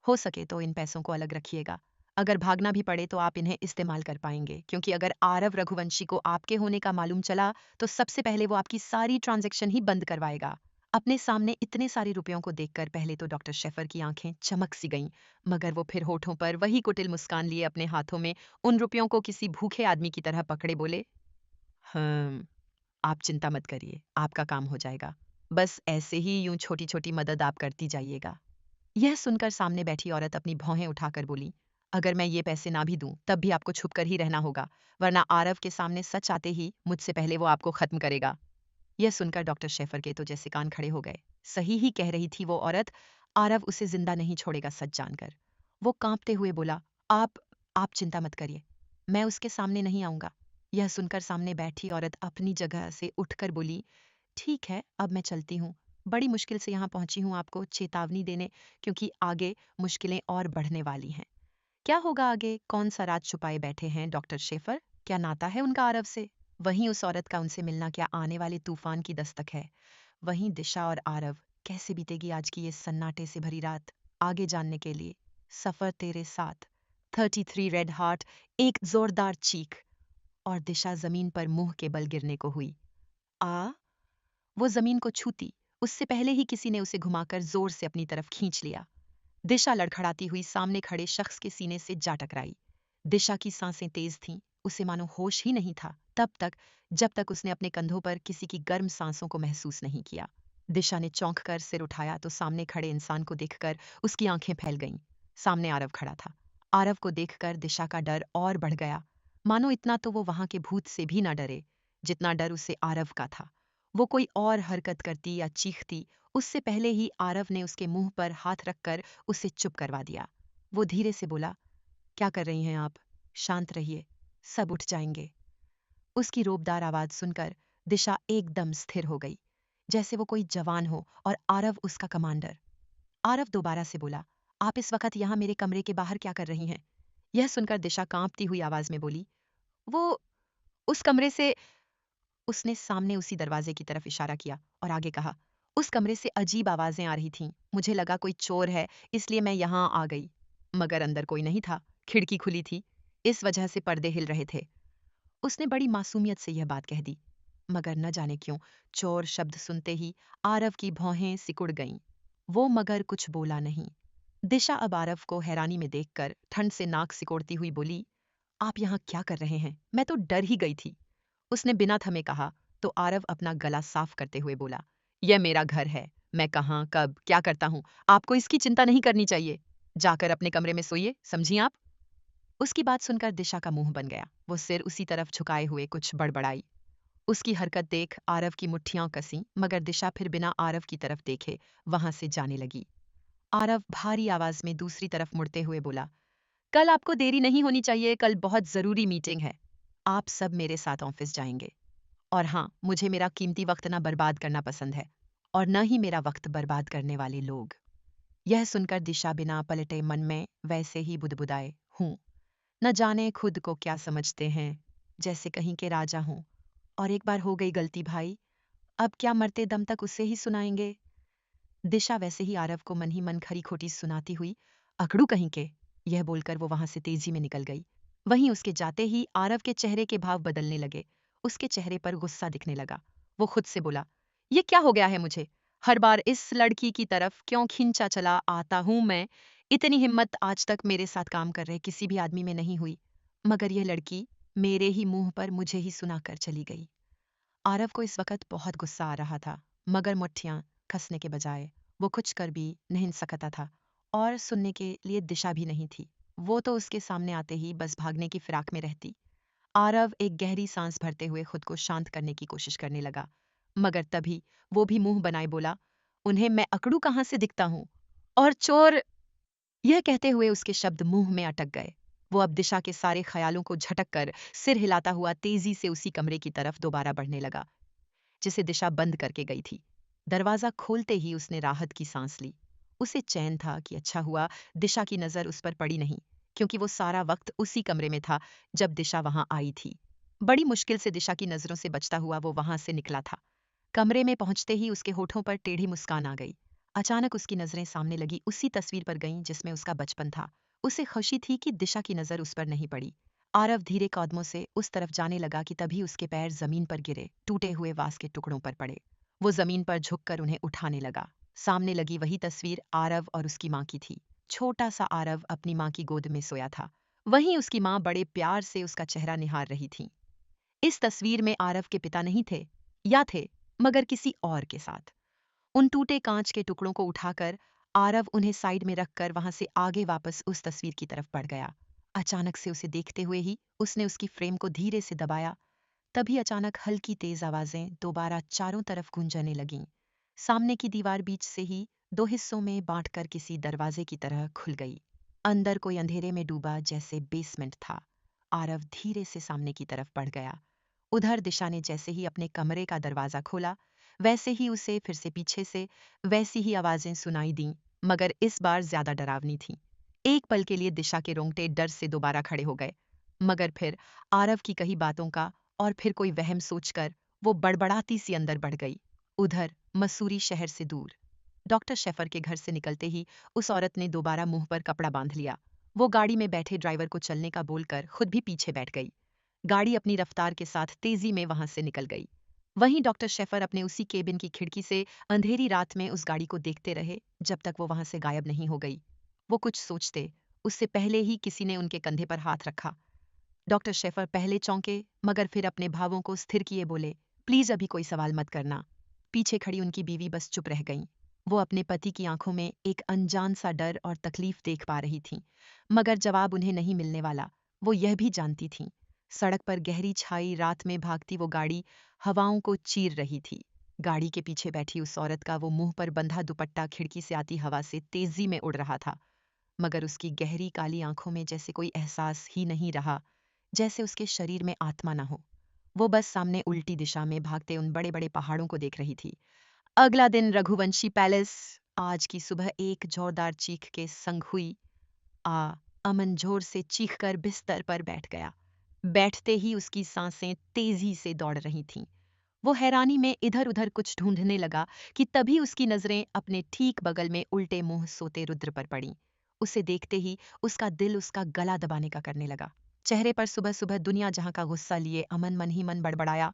Speaker 1: हो सके तो इन पैसों को अलग रखिएगा। अगर भागना भी पड़े तो आप इन्हें इस्तेमाल कर पाएंगे, क्योंकि अगर आरव रघुवंशी को आपके होने का मालूम चला तो सबसे पहले वो आपकी सारी ट्रांजैक्शन ही बंद करवाएगा। अपने सामने इतने सारे रुपयों को देखकर पहले तो डॉक्टर शेफर की आंखें चमक सी गईं, मगर वो फिर होठों पर वही कुटिल मुस्कान लिए अपने हाथों में उन रुपयों को किसी भूखे आदमी की तरह पकड़े बोले, हम्म, आप चिंता मत करिए, आपका काम हो जाएगा। बस ऐसे ही यूं छोटी छोटी मदद आप करती जाइएगा। यह सुनकर सामने बैठी औरत अपनी भौहें उठाकर बोली, अगर मैं ये पैसे ना भी दूं तब भी आपको छुपकर ही रहना होगा, वरना आरव के सामने सच आते ही मुझसे पहले वो आपको खत्म करेगा। यह सुनकर डॉक्टर शेफर के तो जैसे कान खड़े हो गए। सही ही कह रही थी वो औरत, आरव उसे जिंदा नहीं छोड़ेगा सच जानकर। वो कांपते हुए बोला, आप चिंता मत करिए, मैं उसके सामने नहीं आऊंगा। यह सुनकर सामने बैठी औरत अपनी जगह से उठकर बोली, ठीक है, अब मैं चलती हूँ। बड़ी मुश्किल से यहाँ पहुंची हूँ आपको चेतावनी देने, क्योंकि आगे मुश्किलें और बढ़ने वाली हैं। क्या होगा आगे? कौन सा राज छुपाए बैठे हैं डॉक्टर शेफर? क्या नाता है उनका आरव से? वहीं उस औरत का उनसे मिलना क्या आने वाले तूफान की दस्तक है? वहीं दिशा और आरव, कैसे बीतेगी आज की ये सन्नाटे से भरी रात? आगे जानने के लिए सफर तेरे साथ। 33 रेड हार्ट, एक जोरदार चीख, और दिशा जमीन पर मुंह के बल गिरने को हुई। आ वो जमीन को छूती उससे पहले ही किसी ने उसे घुमाकर जोर से अपनी तरफ खींच लिया। दिशा लड़खड़ाती हुई सामने खड़े शख्स के सीने से जा टकराई। दिशा की सांसें तेज थीं, उसे मानो होश ही नहीं था तब तक, जब तक उसने अपने कंधों पर किसी की गर्म सांसों को महसूस नहीं किया। दिशा ने चौंक कर सिर उठाया तो सामने खड़े इंसान को देखकर उसकी आंखें फैल गईं। सामने आरव खड़ा था। आरव को देखकर दिशा का डर और बढ़ गया। मानो इतना तो वो वहां के भूत से भी ना डरे, जितना डर उसे आरव का था। वो कोई और हरकत करती या चीखती, उससे पहले ही आरव ने उसके मुंह पर हाथ रखकर उसे चुप करवा दिया। वो धीरे से बोला, क्या कर रही हैं आप? शांत रहिए, सब उठ जाएंगे। उसकी रोबदार आवाज सुनकर दिशा एकदम स्थिर हो गई, जैसे वो कोई जवान हो और आरव उसका कमांडर। आरव दोबारा से बोला, आप इस वक्त यहाँ मेरे कमरे के बाहर क्या कर रही हैं? यह सुनकर दिशा कांपती हुई आवाज में बोली, वो उस कमरे से। उसने सामने उसी दरवाजे की तरफ इशारा किया और आगे कहा, उस कमरे से अजीब आवाजें आ रही थीं। मुझे लगा कोई चोर है, इसलिए मैं यहां आ गई। मगर अंदर कोई नहीं था, खिड़की खुली थी, इस वजह से पर्दे हिल रहे थे। उसने बड़ी मासूमियत से यह बात कह दी, मगर न जाने क्यों चोर शब्द सुनते ही आरव की भौहें सिकुड़ गईं। वो मगर कुछ बोला नहीं। दिशा अब आरव को हैरानी में देखकर ठंड से नाक सिकोड़ती हुई बोली, आप यहाँ क्या कर रहे हैं? मैं तो डर ही गई थी। उसने बिना थमे कहा तो आरव अपना गला साफ करते हुए बोला, यह मेरा घर है, मैं कहाँ कब क्या करता हूँ आपको इसकी चिंता नहीं करनी चाहिए। जाकर अपने कमरे में सोइए, समझी आप? उसकी बात सुनकर दिशा का मुंह बन गया। वो सिर उसी तरफ झुकाए हुए कुछ बड़बड़ाई। उसकी हरकत देख आरव की मुट्ठियां कसीं, मगर दिशा फिर बिना आरव की तरफ देखे वहां से जाने लगी। आरव भारी आवाज में दूसरी तरफ मुड़ते हुए बोला, कल आपको देरी नहीं होनी चाहिए, कल बहुत जरूरी मीटिंग है। आप सब मेरे साथ ऑफिस जाएंगे। और हाँ, मुझे मेरा कीमती वक्त ना बर्बाद करना पसंद है, और न ही मेरा वक्त बर्बाद करने वाले लोग। यह सुनकर दिशा बिना पलटे मन में वैसे ही बुदबुदाए, हूं, न जाने खुद को क्या समझते हैं, जैसे कहीं के राजा हों। और एक बार हो गई गलती भाई, अब क्या मरते दम तक उसे ही सुनाएंगे? दिशा वैसे ही आरव को मन ही मन खरी खोटी सुनाती हुई, अकड़ू कहीं के, यह बोलकर वो वहां से तेजी में निकल गई। वहीं उसके जाते ही आरव के चेहरे के भाव बदलने लगे। उसके चेहरे पर गुस्सा दिखने लगा। वो खुद से बोला, ये क्या हो गया है मुझे? हर बार इस लड़की की तरफ क्यों खिंचा चला आता हूं मैं? इतनी हिम्मत आज तक मेरे साथ काम कर रहे किसी भी आदमी में नहीं हुई, मगर यह लड़की मेरे ही मुंह पर मुझे ही सुनाकर चली गई। आरव को इस वक्त बहुत गुस्सा आ रहा था, मगर मुट्ठियां कसने के बजाय वो कुछ कर भी नहीं सकता था और सुनने के लिए दिशा भी नहीं थी। वो तो उसके सामने आते ही बस भागने की फिराक में रहती। आरव एक गहरी सांस भरते हुए खुद को शांत करने की कोशिश करने लगा, मगर तभी वो भी मुंह बनाए बोला, उन्हें मैं अकड़ू कहाँ से दिखता हूँ? और चोर। यह कहते हुए उसके शब्द मुंह में अटक गए। वो अब दिशा के सारे ख्यालों को झटक कर सिर हिलाता हुआ तेजी से उसी कमरे की तरफ दोबारा बढ़ने लगा जिसे दिशा बंद करके गई थी। दरवाजा खोलते ही उसने राहत की सांस ली। उसे चैन था कि अच्छा हुआ दिशा की नजर उस पर पड़ी नहीं, क्योंकि वो सारा वक्त उसी कमरे में था जब दिशा वहां आई थी। बड़ी मुश्किल से दिशा की नजरों से बचता हुआ वो वहां से निकला था। कमरे में पहुंचते ही उसके होठों पर टेढ़ी मुस्कान आ गई। अचानक उसकी नजरें सामने लगी उसी तस्वीर पर गईं जिसमें उसका बचपन था। उसे खुशी थी कि दिशा की नजर उस पर नहीं पड़ी। आरव धीरे कदमों से उस तरफ जाने लगा कि तभी उसके पैर जमीन पर गिरे, टूटे हुए वास के टुकड़ों पर पड़े। वो जमीन पर झुककर उन्हें उठाने लगा। सामने लगी वही तस्वीर आरव और उसकी माँ की थी। छोटा सा आरव अपनी माँ की गोद में सोया था। वहीं उसकी माँ बड़े प्यार से उसका चेहरा निहार रही थी। इस तस्वीर में आरव के पिता नहीं थे, या थे, मगर किसी और के साथ। उन टूटे कांच के टुकड़ों को उठाकर आरव उन्हें साइड में रखकर वहां से आगे वापस उस तस्वीर की तरफ बढ़ गया। अचानक से उसे देखते हुए ही उसने उसकी फ्रेम को धीरे से दबाया। तभी अचानक हल्की तेज आवाजें दोबारा चारों तरफ गूंजने लगीं। सामने की दीवार बीच से ही दो हिस्सों में बांटकर किसी दरवाजे की तरह खुल गई। अंदर कोई अंधेरे में डूबा जैसे बेसमेंट था। आरव धीरे से सामने की तरफ बढ़ गया। उधर दिशा ने जैसे ही अपने कमरे का दरवाजा खोला, वैसे ही उसे फिर से पीछे से वैसी ही आवाजें सुनाई दीं, मगर इस बार ज्यादा डरावनी थीं। एक पल के लिए दिशा के रोंगटे डर से दोबारा खड़े हो गए, मगर फिर आरव की कही बातों का और फिर कोई वहम सोचकर वो बड़बड़ाती सी अंदर बढ़ गई। उधर मसूरी शहर से दूर डॉक्टर शेफर के घर से निकलते ही उस औरत ने दोबारा मुंह पर कपड़ा बांध लिया। वो गाड़ी में बैठे ड्राइवर को चलने का बोलकर खुद भी पीछे बैठ गई। गाड़ी अपनी रफ्तार के साथ तेजी में वहां से निकल गई। वहीं डॉक्टर शेफर अपने उसी केबिन की खिड़की से अंधेरी रात में उस गाड़ी को देखते रहे जब तक वो वहां से गायब नहीं हो गई। वो कुछ सोचते उससे पहले ही किसी ने उनके कंधे पर हाथ रखा। डॉक्टर शेफर पहले चौंके, मगर फिर अपने भावों को स्थिर किए बोले, प्लीज अभी कोई सवाल मत करना। पीछे खड़ी उनकी बीवी बस चुप रह गईं। वो अपने पति की आंखों में एक अनजान सा डर और तकलीफ देख पा रही थीं, मगर जवाब उन्हें नहीं मिलने वाला। वो यह भी जानती थीं, सड़क पर गहरी छाई रात में भागती वो गाड़ी हवाओं को चीर रही थी। गाड़ी के पीछे बैठी उस औरत का वो मुंह पर बंधा दुपट्टा खिड़की से आती हवा से तेजी में उड़ रहा था, मगर उसकी गहरी काली आंखों में जैसे कोई एहसास ही नहीं रहा, जैसे उसके शरीर में आत्मा न हो। वो बस सामने उल्टी दिशा में भागते उन बड़े बड़े पहाड़ों को देख रही थी। अगला दिन रघुवंशी पैलेस। आज की सुबह एक जोरदार चीख के संग हुई। आ अमन जोर से चीखकर बिस्तर पर बैठ गया। बैठते ही उसकी सांसें तेजी से दौड़ रही थीं। वो हैरानी में इधर उधर कुछ ढूंढने लगा कि तभी उसकी नजरें अपने ठीक बगल में उल्टे मुंह सोते रुद्र पर पड़ीं। उसे देखते ही उसका दिल उसका गला दबाने का करने लगा। चेहरे पर सुबह सुबह दुनिया जहां का गुस्सा लिए अमन मन ही मन बड़बड़ाया,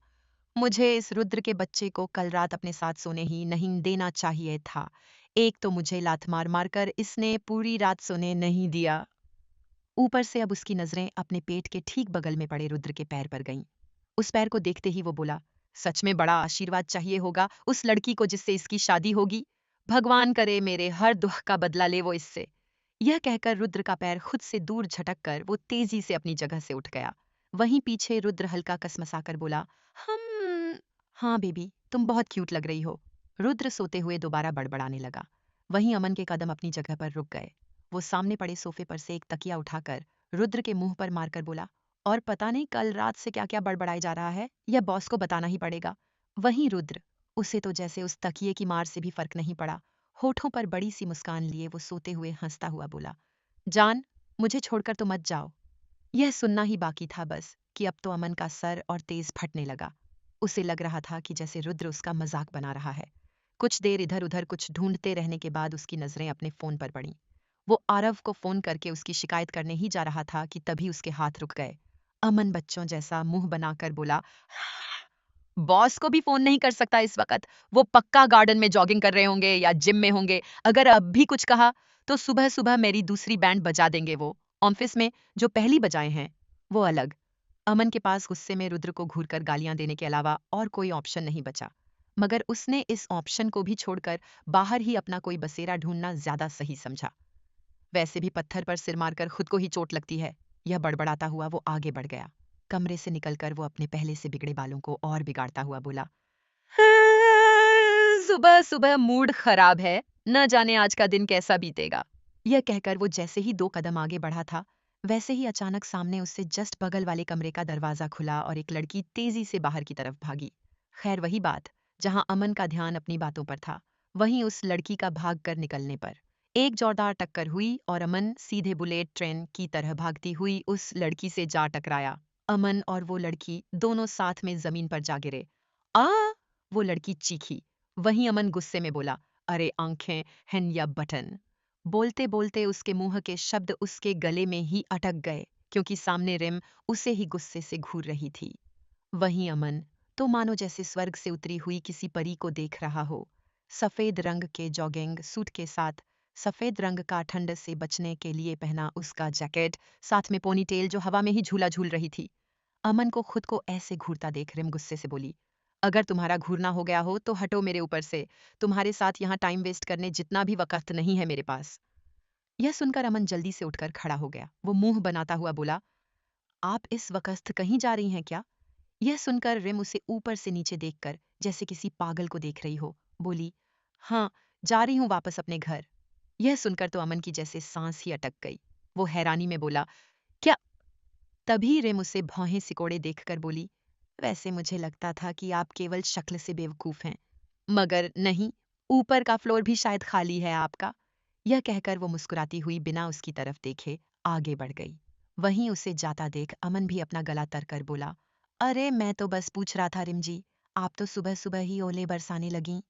Speaker 1: मुझे इस रुद्र के बच्चे को कल रात अपने साथ सोने ही नहीं देना चाहिए था। एक तो मुझे लात मार मार कर इसने पूरी रात सोने नहीं दिया। ऊपर से अब उसकी नजरें अपने पेट के ठीक बगल में पड़े रुद्र के पैर पर गईं। उस पैर को देखते ही वो बोला, सच में बड़ा आशीर्वाद चाहिए होगा उस लड़की को जिससे इसकी शादी होगी। भगवान करे मेरे हर दुख का बदला ले वो इससे। यह कहकर रुद्र का पैर खुद से दूर झटक कर वो तेजी से अपनी जगह से उठ गया। वहीं पीछे रुद्र हल्का कसमसाकर बोला, हम। हाँ बेबी, तुम बहुत क्यूट लग रही हो। रुद्र सोते हुए दोबारा बड़बड़ाने लगा। वहीं अमन के कदम अपनी जगह पर रुक गए। वो सामने पड़े सोफे पर से एक तकिया उठाकर रुद्र के मुंह पर मारकर बोला, और पता नहीं कल रात से क्या क्या बड़बड़ाई जा रहा है, यह बॉस को बताना ही पड़ेगा। वहीं रुद्र, उसे तो जैसे उस तकिए की मार से भी फर्क नहीं पड़ा। होठों पर बड़ी सी मुस्कान लिए वो सोते हुए हंसता हुआ बोला, जान, मुझे छोड़कर तो मत जाओ। यह सुनना ही बाकी था बस कि अब तो अमन का सर और तेज फटने लगा। उसे लग रहा था कि जैसे रुद्र उसका मजाक बना रहा है। कुछ देर इधर उधर कुछ ढूंढते रहने के बाद उसकी नजरें अपने फोन पर पड़ीं। वो आरव को फोन करके उसकी शिकायत करने ही जा रहा था कि तभी उसके हाथ रुक गए। अमन बच्चों जैसा मुंह बनाकर बोला, बॉस को भी फोन नहीं कर सकता इस वक्त। वो पक्का गार्डन में जॉगिंग कर रहे होंगे या जिम में होंगे। अगर अब भी कुछ कहा तो सुबह सुबह मेरी दूसरी बैंड बजा देंगे। वो ऑफिस में जो पहली बजाए हैं वो अलग। अमन के पास गुस्से में रुद्र को घूरकर गालियां देने के अलावा और कोई ऑप्शन नहीं बचा, मगर उसने इस ऑप्शन को भी छोड़कर बाहर ही अपना कोई बसेरा ढूंढना ज्यादा सही समझा। वैसे भी पत्थर पर सिर मारकर खुद को ही चोट लगती है। यह बड़बड़ाता हुआ वो आगे बढ़ गया। कमरे से निकलकर वो अपने पहले से बिगड़े बालों को और बिगाड़ता हुआ बोला, सुबह सुबह मूड खराब है, न जाने आज का दिन कैसा बीतेगा। यह कहकर वो जैसे ही 2 कदम आगे बढ़ा था, वैसे ही अचानक सामने उससे जस्ट बगल वाले कमरे का दरवाजा खुला और एक लड़की तेजी से बाहर की तरफ भागी। खैर वही बात, जहां अमन का ध्यान अपनी बातों पर था, वहीं उस लड़की का भागकर निकलने पर एक जोरदार टक्कर हुई और अमन सीधे बुलेट ट्रेन की तरह भागती हुई उस लड़की से जा टकराया। अमन और वो लड़की दोनों साथ में जमीन पर जा गिरे। आ! वो लड़की चीखी। वहीं अमन गुस्से में बोला, अरे आंखें हैं या बटन। बोलते बोलते उसके मुंह के शब्द उसके गले में ही अटक गए, क्योंकि सामने रिम उसे ही गुस्से से घूर रही थी। वहीं अमन तो मानो जैसे स्वर्ग से उतरी हुई किसी परी को देख रहा हो। सफेद रंग के जॉगिंग सूट के साथ सफेद रंग का ठंड से बचने के लिए पहना उसका जैकेट, साथ में पोनीटेल जो हवा में ही झूला झूल रही थी। अमन को खुद को ऐसे घूरता देख रिम गुस्से से बोली, अगर तुम्हारा घूरना हो गया हो तो हटो मेरे ऊपर से। तुम्हारे साथ यहाँ टाइम वेस्ट करने जितना भी वक्त नहीं है मेरे पास। यह सुनकर अमन जल्दी से उठकर खड़ा हो गया। वो मुंह बनाता हुआ बोला, आप इस वक्त कहीं जा रही हैं क्या? यह सुनकर रिम उसे ऊपर से नीचे देखकर जैसे किसी पागल को देख रही हो, बोली, हाँ, जा रही हूँ वापस अपने घर। यह सुनकर तो अमन की जैसे सांस ही अटक गई। वो हैरानी में बोला, क्या? तभी रिम उसे भौहें सिकोड़े देखकर बोली, वैसे मुझे लगता था कि आप केवल शक्ल से बेवकूफ हैं, मगर नहीं, ऊपर का फ्लोर भी शायद खाली है आपका। यह कहकर वो मुस्कुराती हुई बिना उसकी तरफ देखे आगे बढ़ गई। वहीं उसे जाता देख अमन भी अपना गला तर कर बोला, अरे मैं तो बस पूछ रहा था रिम जी, आप तो सुबह सुबह ही ओले बरसाने लगीं।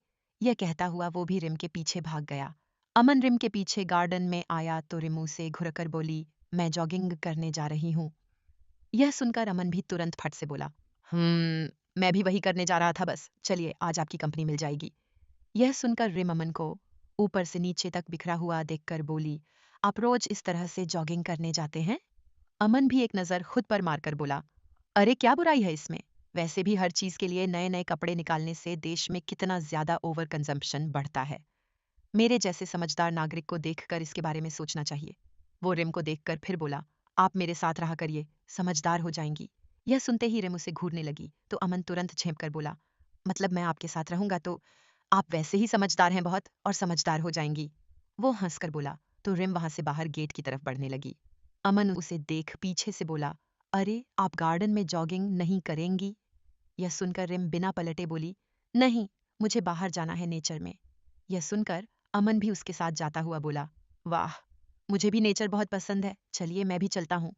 Speaker 1: यह कहता हुआ वो भी रिम के पीछे भाग गया। अमन रिम के पीछे गार्डन में आया तो रिम उसे घुरकर बोली, मैं जॉगिंग करने जा रही हूँ। यह सुनकर अमन भी तुरंत फट से बोला, मैं भी वही करने जा रहा था बस, चलिए आज आपकी कंपनी मिल जाएगी। यह सुनकर रिम अमन को ऊपर से नीचे तक बिखरा हुआ देखकर बोली, आप रोज इस तरह से जॉगिंग करने जाते हैं? अमन भी एक नज़र खुद पर मारकर बोला, अरे क्या बुराई है इसमें? वैसे भी हर चीज के लिए नए नए कपड़े निकालने से देश में कितना ज्यादा ओवर कंजम्पशन बढ़ता है। मेरे जैसे समझदार नागरिक को देखकर इसके बारे में सोचना चाहिए। वो रिम को देखकर फिर बोला, आप मेरे साथ रहा करिए, समझदार हो जाएंगी। यह सुनते ही रिम उसे घूरने लगी तो अमन तुरंत झेंप कर बोला, मतलब मैं आपके साथ रहूंगा तो आप वैसे ही समझदार हैं बहुत और समझदार हो जाएंगी। वो हंसकर बोला तो रिम वहां से बाहर गेट की तरफ बढ़ने लगी। अमन उसे देख पीछे से बोला, अरे आप गार्डन में जॉगिंग नहीं करेंगी? यह सुनकर रिम बिना पलटे बोली, नहीं, मुझे बाहर जाना है नेचर में। यह सुनकर अमन भी उसके साथ जाता हुआ बोला, वाह, मुझे भी नेचर बहुत पसंद है, चलिए मैं भी चलता हूँ।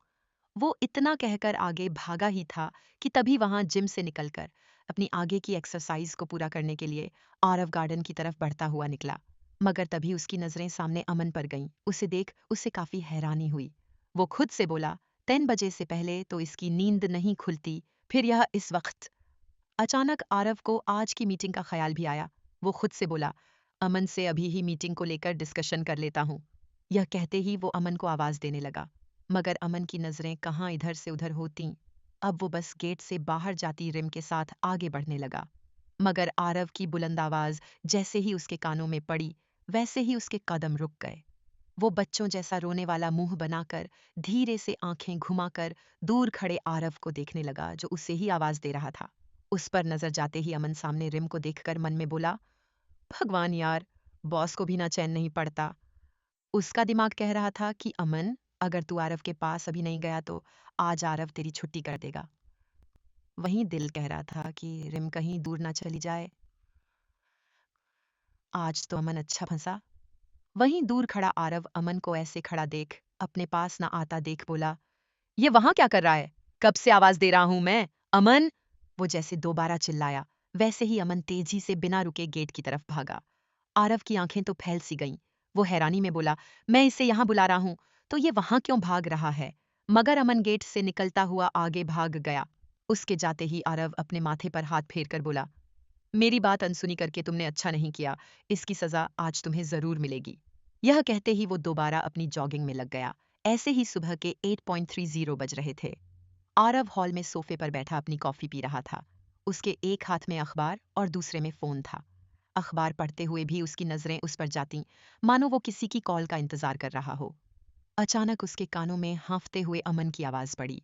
Speaker 1: वो इतना कहकर आगे भागा ही था कि तभी वहां जिम से निकलकर अपनी आगे की एक्सरसाइज को पूरा करने के लिए आरव गार्डन की तरफ बढ़ता हुआ निकला। मगर तभी उसकी नजरें सामने अमन पर गईं। उसे देख उसे काफी हैरानी हुई। वो खुद से बोला, 3 बजे से पहले तो इसकी नींद नहीं खुलती, फिर यह इस वक्त। अचानक आरव को आज की मीटिंग का ख्याल भी आया। वो खुद से बोला, अमन से अभी ही मीटिंग को लेकर डिस्कशन कर लेता हूँ। यह कहते ही वो अमन को आवाज देने लगा, मगर अमन की नजरें कहाँ इधर से उधर होतीं। अब वो बस गेट से बाहर जाती रिम के साथ आगे बढ़ने लगा। मगर आरव की बुलंद आवाज जैसे ही उसके कानों में पड़ी, वैसे ही उसके कदम रुक गए। वो बच्चों जैसा रोने वाला मुंह बनाकर धीरे से आंखें घुमाकर दूर खड़े आरव को देखने लगा जो उसे ही आवाज दे रहा था। उस पर नजर जाते ही अमन सामने रिम को देखकर मन में बोला, भगवान यार, बॉस को भी ना चैन नहीं पड़ता। उसका दिमाग कह रहा था कि अमन, अगर तू आरव के पास अभी नहीं गया तो आज आरव तेरी छुट्टी कर देगा। वहीं दिल कह रहा था कि रिम कहीं दूर ना चली जाए, आज तो अमन अच्छा फंसा। वहीं दूर खड़ा आरव अमन को ऐसे खड़ा देख अपने पास ना आता देख बोला, ये वहां क्या कर रहा है? कब से आवाज दे रहा हूं मैं, अमन। वो जैसे दोबारा चिल्लाया, वैसे ही अमन तेजी से बिना रुके गेट की तरफ भागा। आरव की आंखें तो फैल सी गईं। वो हैरानी में बोला, मैं इसे यहां बुला रहा हूं तो ये वहां क्यों भाग रहा है? मगर अमन गेट से निकलता हुआ आगे भाग गया। उसके जाते ही आरव अपने माथे पर हाथ फेर कर बोला, मेरी बात अनसुनी करके तुमने अच्छा नहीं किया, इसकी सजा आज तुम्हें जरूर मिलेगी। यह कहते ही वो दोबारा अपनी जॉगिंग में लग गया। ऐसे ही सुबह के 8:30 बज रहे थे। आरव हॉल में सोफे पर बैठा अपनी कॉफी पी रहा था। उसके एक हाथ में अखबार और दूसरे में फोन था। अखबार पढ़ते हुए भी उसकी नजरें उस पर जातीं, मानो वो किसी की कॉल का इंतजार कर रहा हो। अचानक उसके कानों में हाँफते हुए अमन की आवाज पड़ी।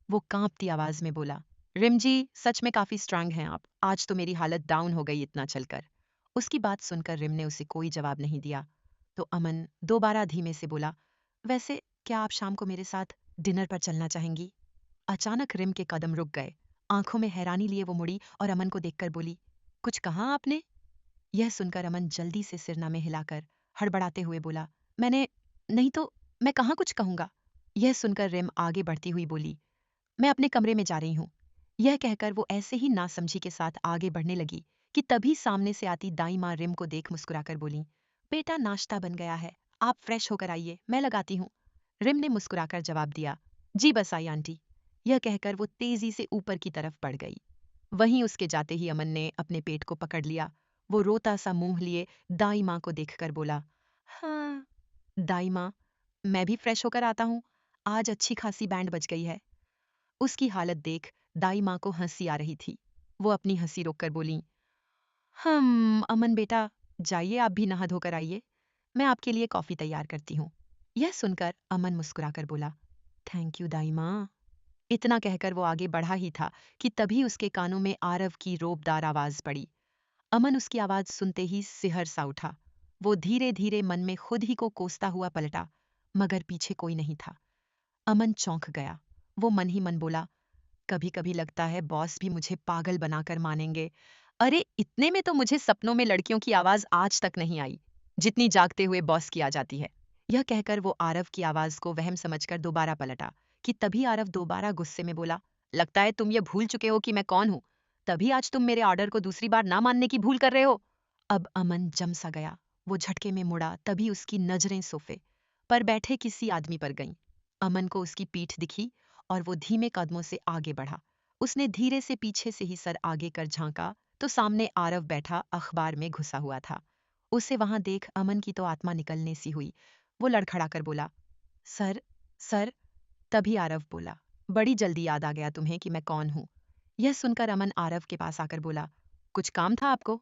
Speaker 1: वो कांपती आवाज में बोला, रिम जी, सच में काफी स्ट्रांग हैं आप। आज तो मेरी हालत डाउन हो गई इतना चलकर। उसकी बात सुनकर रिम ने उसे कोई जवाब नहीं दिया। तो अमन दोबारा धीमे से बोला, वैसे क्या आप शाम को मेरे साथ डिनर पर चलना चाहेंगी? अचानक रिम के कदम रुक गए। आंखों में हैरानी लिए वो मुड़ी और अमन को देखकर बोली, कुछ कहा आपने? यह सुनकर अमन जल्दी से सिरना में हिलाकर हड़बड़ाते हुए बोला, मैंने नहीं तो, मैं कहाँ कुछ कहूंगा। यह सुनकर रिम आगे बढ़ती हुई बोली, मैं अपने कमरे में जा रही हूँ। यह कहकर वो ऐसे ही नासमझी के साथ आगे बढ़ने लगी कि तभी सामने से आती दाई माँ रिम को देख मुस्कुराकर बोली, बेटा नाश्ता बन गया है, आप फ्रेश होकर आइए, मैं लगाती हूँ। रिम ने मुस्कुराकर जवाब दिया, जी बस आई आंटी। यह कहकर वो तेजी से ऊपर की तरफ बढ़ गई। वहीं उसके जाते ही अमन ने अपने पेट को पकड़ लिया। वो रोता सा मुंह लिए दाई माँ को देखकर बोला, हाँ दाई माँ, मैं भी फ्रेश होकर आता हूँ, आज अच्छी खासी बैंड बज गई है। उसकी हालत देख दाई माँ को हंसी आ रही थी। वो अपनी हंसी रोककर बोली, अमन बेटा, जाइए आप भी नहा धोकर आइए, मैं आपके लिए कॉफी तैयार करती हूँ। यह सुनकर अमन मुस्कुराकर बोला, थैंक यू दाई माँ। इतना कहकर वो आगे बढ़ा ही था कि तभी उसके कानों में आरव की रोबदार आवाज पड़ी। अमन उसकी आवाज सुनते ही सिहर सा उठा। वो धीरे धीरे मन में खुद ही को कोसता हुआ पलटा, मगर पीछे कोई नहीं था। अमन चौंक गया। वो मन ही मन बोला, कभी कभी लगता है बॉस भी मुझे पागल बनाकर मानेंगे। अरे इतने में तो मुझे सपनों में लड़कियों की आवाज आज तक नहीं आई जितनी जागते हुए बॉस की आ जाती है। यह कहकर वो आरव की आवाज को वहम समझकर दोबारा पलटा कि तभी आरव दोबारा गुस्से में बोला, लगता है तुम ये भूल चुके हो कि मैं कौन हूं, तभी आज तुम मेरे ऑर्डर को दूसरी बार ना मानने की भूल कर रहे हो। अब अमन जम सा गया। वो झटके में मुड़ा तभी उसकी नजरें सोफे पर बैठे किसी आदमी पर गईं। अमन को उसकी पीठ दिखी और वो धीमे कदमों से आगे बढ़ा। उसने धीरे से पीछे से ही सर आगे कर झांका तो सामने आरव बैठा अखबार में घुसा हुआ था। उसे वहां देख अमन की तो आत्मा निकलने सी हुई। वो लड़खड़ाकर बोला, सर, सर। तभी आरव बोला, बड़ी जल्दी याद आ गया तुम्हें कि मैं कौन हूं। यह सुनकर अमन आरव के पास आकर बोला, कुछ काम था आपको?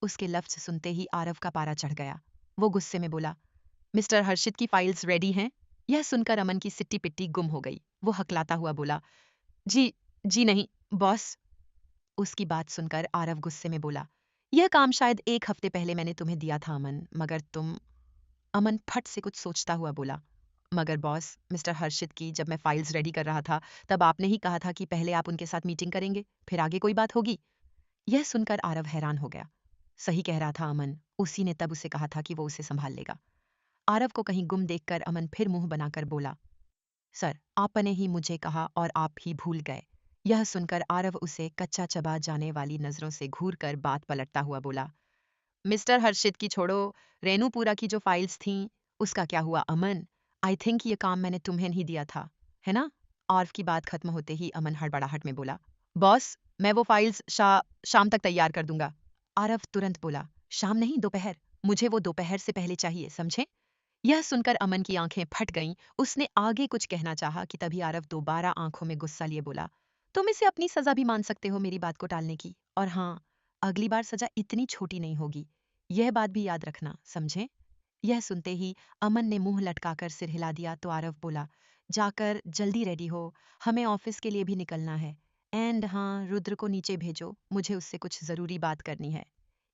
Speaker 1: उसके लफ्ज सुनते ही आरव का पारा चढ़ गया। वो गुस्से में बोला, मिस्टर हर्षित की फाइल्स रेडी हैं? यह सुनकर अमन की सिट्टी पिट्टी गुम हो गई। वो हकलाता हुआ बोला, जी, जी नहीं, बॉस। उसकी बात सुनकर आरव गुस्से में बोला, यह काम शायद एक हफ्ते पहले मैंने तुम्हें दिया था अमन, मगर तुम। अमन फट से कुछ सोचता हुआ बोला, मगर बॉस, मिस्टर हर्षित की जब मैं फाइल्स रेडी कर रहा था तब आपने ही कहा था कि पहले आप उनके साथ मीटिंग करेंगे, फिर आगे कोई बात होगी। यह सुनकर आरव हैरान हो गया। सही कह रहा था अमन, उसी ने तब उसे कहा था कि वो उसे संभाल लेगा। आरव को कहीं गुम देखकर अमन फिर मुंह बनाकर बोला, सर, आपने ही मुझे कहा और आप ही भूल गए। यह सुनकर आरव उसे कच्चा चबा जाने वाली नजरों से घूर कर बात पलटता हुआ बोला, मिस्टर हर्षित की छोड़ो, रेनूपुरा की जो फाइल्स थीं उसका क्या हुआ अमन? आई थिंक ये काम मैंने तुम्हें नहीं दिया था, है ना? आरव की बात खत्म होते ही अमन हड़बड़ाहट में बोला, बॉस, मैं वो फाइल्स शाम तक तैयार कर दूंगा। आरव तुरंत बोला, शाम नहीं, दोपहर। मुझे वो दोपहर से पहले चाहिए, समझे? यह सुनकर अमन की आंखें फट गईं। उसने आगे कुछ कहना चाहा कि तभी आरव दोबारा आंखों में गुस्सा लिए बोला, तुम इसे अपनी सजा भी मान सकते हो मेरी बात को टालने की, और हाँ, अगली बार सजा इतनी छोटी नहीं होगी, यह बात भी याद रखना, समझे? यह सुनते ही अमन ने मुंह लटकाकर सिर हिला दिया तो आरव बोला, जाकर जल्दी रेडी हो, हमें ऑफिस के लिए भी निकलना है। एंड हाँ, रुद्र को नीचे भेजो, मुझे उससे कुछ जरूरी बात करनी है।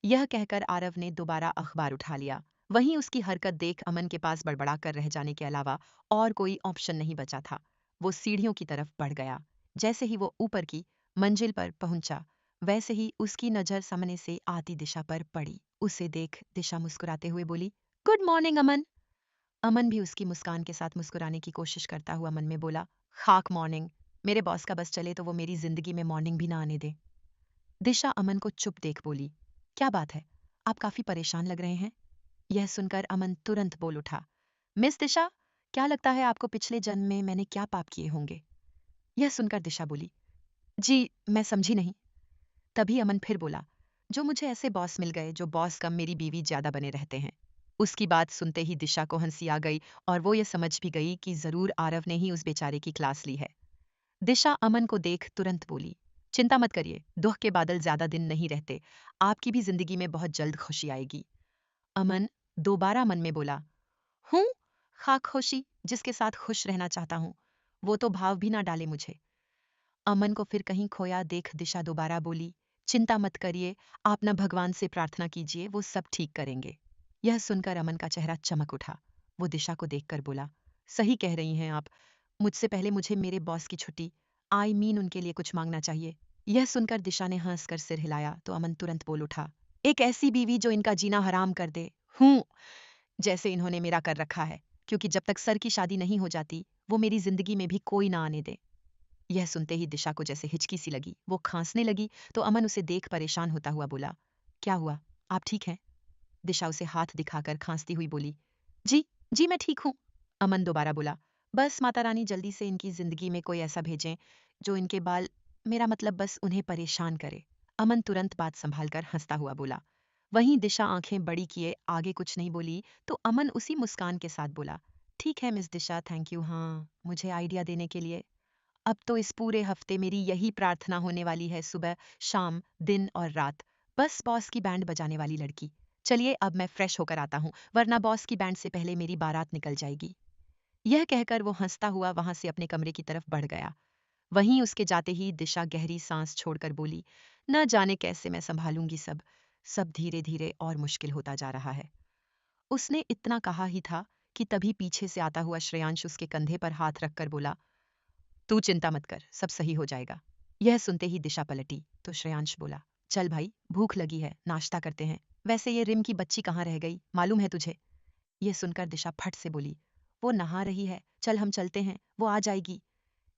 Speaker 1: यह कहकर आरव ने दोबारा अखबार उठा लिया। वहीं उसकी हरकत देख अमन के पास बड़बड़ा कर रह जाने के अलावा और कोई ऑप्शन नहीं बचा था। वो सीढ़ियों की तरफ बढ़ गया। जैसे ही वो ऊपर की मंजिल पर पहुंचा, वैसे ही उसकी नजर सामने से आती दिशा पर पड़ी। उसे देख दिशा मुस्कुराते हुए बोली, गुड मॉर्निंग अमन। अमन भी उसकी मुस्कान के साथ मुस्कुराने की कोशिश करता हुआ मन में बोला, खाक मॉर्निंग, मेरे बॉस का बस चले तो वो मेरी जिंदगी में मॉर्निंग भी ना आने दे। दिशा अमन को चुप देख बोली, क्या बात है, आप काफी परेशान लग रहे हैं। यह सुनकर अमन तुरंत बोल उठा, मिस दिशा, क्या लगता है आपको पिछले जन्म में मैंने क्या पाप किए होंगे? यह सुनकर दिशा बोली, जी, मैं समझी नहीं। तभी अमन फिर बोला, जो मुझे ऐसे बॉस मिल गए जो बॉस कम मेरी बीवी ज्यादा बने रहते हैं। उसकी बात सुनते ही दिशा को हंसी आ गई और वो ये समझ भी गई कि जरूर आरव ने ही उस बेचारे की क्लास ली है। दिशा अमन को देख तुरंत बोली, चिंता मत करिए, दुख के बादल ज्यादा दिन नहीं रहते, आपकी भी जिंदगी में बहुत जल्द खुशी आएगी। अमन दोबारा मन में बोला, हूँ, खामोशी जिसके साथ खुश रहना चाहता हूँ, वो तो भाव भी ना डाले मुझे। अमन को फिर कहीं खोया देख दिशा दोबारा बोली, चिंता मत करिए, आप ना भगवान से प्रार्थना कीजिए, वो सब ठीक करेंगे। यह सुनकर अमन का चेहरा चमक उठा। वो दिशा को देखकर बोला, सही कह रही हैं आप, मुझसे पहले मुझे मेरे बॉस की छुट्टी उनके लिए कुछ मांगना चाहिए। यह सुनकर दिशा ने हंसकर सिर हिलाया तो अमन तुरंत बोल उठा, एक ऐसी बीवी जो इनका जीना हराम कर दे, हूँ जैसे इन्होंने मेरा कर रखा है, क्योंकि जब तक सर की शादी नहीं हो जाती वो मेरी जिंदगी में भी कोई ना आने दे। यह सुनते ही दिशा को जैसे हिचकी सी लगी, वो खांसने लगी तो अमन उसे देख परेशान होता हुआ बोला, क्या हुआ, आप ठीक हैं? दिशा उसे हाथ दिखाकर खांसती हुई बोली, जी जी मैं ठीक हूँ। अमन दोबारा बोला, बस माता रानी जल्दी से इनकी जिंदगी में कोई ऐसा भेजें जो इनके बाल, मेरा मतलब बस उन्हें परेशान करे। अमन तुरंत बात संभाल कर हंसता हुआ बोला। वहीं दिशा आंखें बड़ी किए आगे कुछ नहीं बोली तो अमन उसी मुस्कान के साथ बोला, ठीक है मिस दिशा, थैंक यू, हाँ मुझे आइडिया देने के लिए। अब तो इस पूरे हफ्ते मेरी यही प्रार्थना होने वाली है, सुबह शाम दिन और रात, बस बॉस की बैंड बजाने वाली लड़की। चलिए अब मैं फ्रेश होकर आता हूँ, वरना बॉस की बैंड से पहले मेरी बारात निकल जाएगी। यह कहकर वो हंसता हुआ वहां से अपने कमरे की तरफ बढ़ गया। वहीं उसके जाते ही दिशा गहरी सांस छोड़कर बोली, न जाने कैसे मैं संभालूंगी सब, सब धीरे धीरे और मुश्किल होता जा रहा है। उसने इतना कहा ही था कि तभी पीछे से आता हुआ श्रेयांश उसके कंधे पर हाथ रखकर बोला, तू चिंता मत कर, सब सही हो जाएगा। यह सुनते ही दिशा पलटी तो श्रेयांश बोला, चल भाई भूख लगी है, नाश्ता करते हैं। वैसे ये रिम की बच्ची कहाँ रह गई, मालूम है तुझे? यह सुनकर दिशा फट से बोली, वो नहा रही है, चल हम चलते हैं, वो आ जाएगी।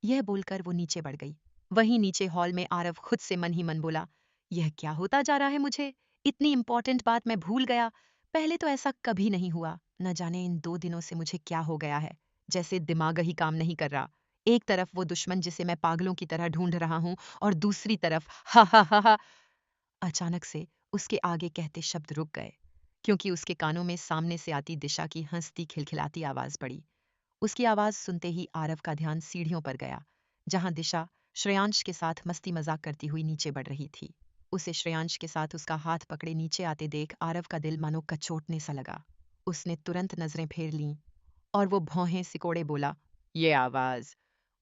Speaker 1: यह बोलकर वो नीचे बढ़ गई। वहीं नीचे हॉल में आरव खुद से मन ही मन बोला, यह क्या होता जा रहा है मुझे, इतनी इंपॉर्टेंट बात मैं भूल गया, पहले तो ऐसा कभी नहीं हुआ, न जाने इन 2 दिनों से मुझे क्या हो गया है, जैसे दिमाग ही काम नहीं कर रहा। एक तरफ वो दुश्मन जिसे मैं पागलों की तरह ढूंढ रहा हूं और दूसरी तरफ हा हा हा हा। अचानक से उसके आगे कहते शब्द रुक गए, क्योंकि उसके कानों में सामने से आती दिशा की हंसती खिलखिलाती आवाज पड़ी। उसकी आवाज सुनते ही आरव का ध्यान सीढ़ियों पर गया, जहां दिशा श्रेयांश के साथ मस्ती मजाक करती हुई नीचे बढ़ रही थी। उसे श्रेयांश के साथ उसका हाथ पकड़े नीचे आते देख आरव का दिल मानो कचोटने सा लगा। उसने तुरंत नजरें फेर लीं और वो भौहें सिकोड़े बोला, ये आवाज,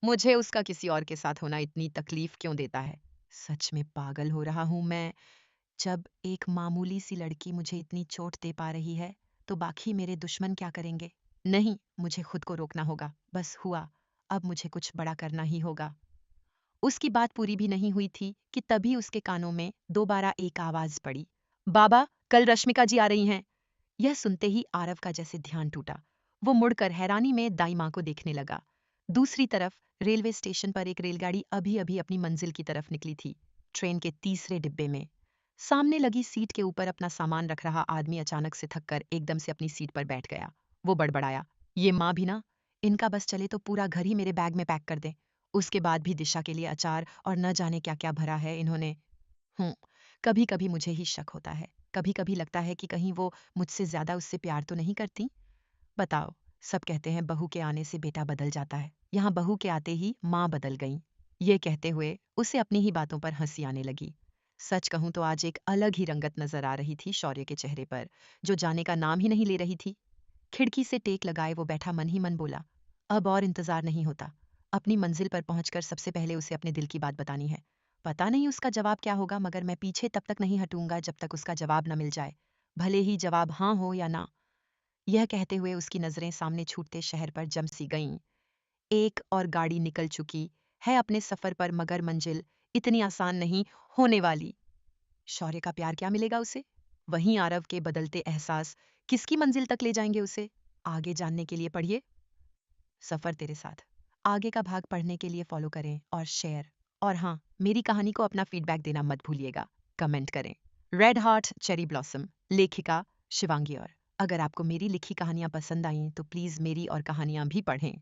Speaker 1: मुझे उसका किसी और के साथ होना इतनी तकलीफ क्यों देता है? सच में पागल हो रहा हूं मैं। जब एक मामूली सी लड़की मुझे इतनी चोट दे पा रही है, तो बाकी मेरे दुश्मन क्या करेंगे? नहीं, मुझे खुद को रोकना होगा। बस हुआ, अब मुझे कुछ बड़ा करना ही होगा। उसकी बात पूरी भी नहीं हुई थी कि तभी उसके कानों में दोबारा एक आवाज पड़ी, बाबा, कल रश्मिका जी आ रही हैं। यह सुनते ही आरव का जैसे ध्यान टूटा। वो मुड़कर हैरानी में दाई माँ को देखने लगा। दूसरी तरफ रेलवे स्टेशन पर एक रेलगाड़ी अभी अभी अपनी मंजिल की तरफ निकली थी। ट्रेन के तीसरे डिब्बे में सामने लगी सीट के ऊपर अपना सामान रख रहा आदमी अचानक से थककर एकदम से अपनी सीट पर बैठ गया। वो बड़बड़ाया, ये माँ भी ना, इनका बस चले तो पूरा घर ही मेरे बैग में पैक कर दें। उसके बाद भी दिशा के लिए अचार और न जाने क्या क्या भरा है इन्होंने। कभी कभी मुझे ही शक होता है, कभी कभी लगता है कि कहीं वो मुझसे ज्यादा उससे प्यार तो नहीं करती। बताओ, सब कहते हैं बहू के आने से बेटा बदल जाता है, यहाँ बहू के आते ही माँ बदल गई। ये कहते हुए उसे अपनी ही बातों पर हंसी आने लगी। सच कहूं तो आज एक अलग ही रंगत नजर आ रही थी शौर्य के चेहरे पर, जो जाने का नाम ही नहीं ले रही थी। खिड़की से टेक लगाए वो बैठा मन ही मन बोला, अब और इंतजार नहीं होता, अपनी मंजिल पर पहुंचकर सबसे पहले उसे अपने दिल की बात बतानी है। पता नहीं उसका जवाब क्या होगा, मगर मैं पीछे तब तक नहीं हटूंगा जब तक उसका जवाब न मिल जाए, भले ही जवाब हाँ हो या ना। यह कहते हुए उसकी नजरें सामने छूटते शहर पर जम सी गईं। एक और गाड़ी निकल चुकी है अपने सफर पर, मगर मंजिल इतनी आसान नहीं होने वाली। शौर्य का प्यार क्या मिलेगा उसे? वहीं आरव के बदलते एहसास किसकी मंजिल तक ले जाएंगे उसे? आगे जानने के लिए पढ़िए सफर तेरे साथ। आगे का भाग पढ़ने के लिए फॉलो करें और शेयर। और हाँ, मेरी कहानी को अपना फीडबैक देना मत भूलिएगा, कमेंट करें। रेड हार्ट चेरी ब्लॉसम, लेखिका शिवांगी। और अगर आपको मेरी लिखी कहानियां पसंद आईं तो प्लीज़ मेरी और कहानियां भी पढ़ें।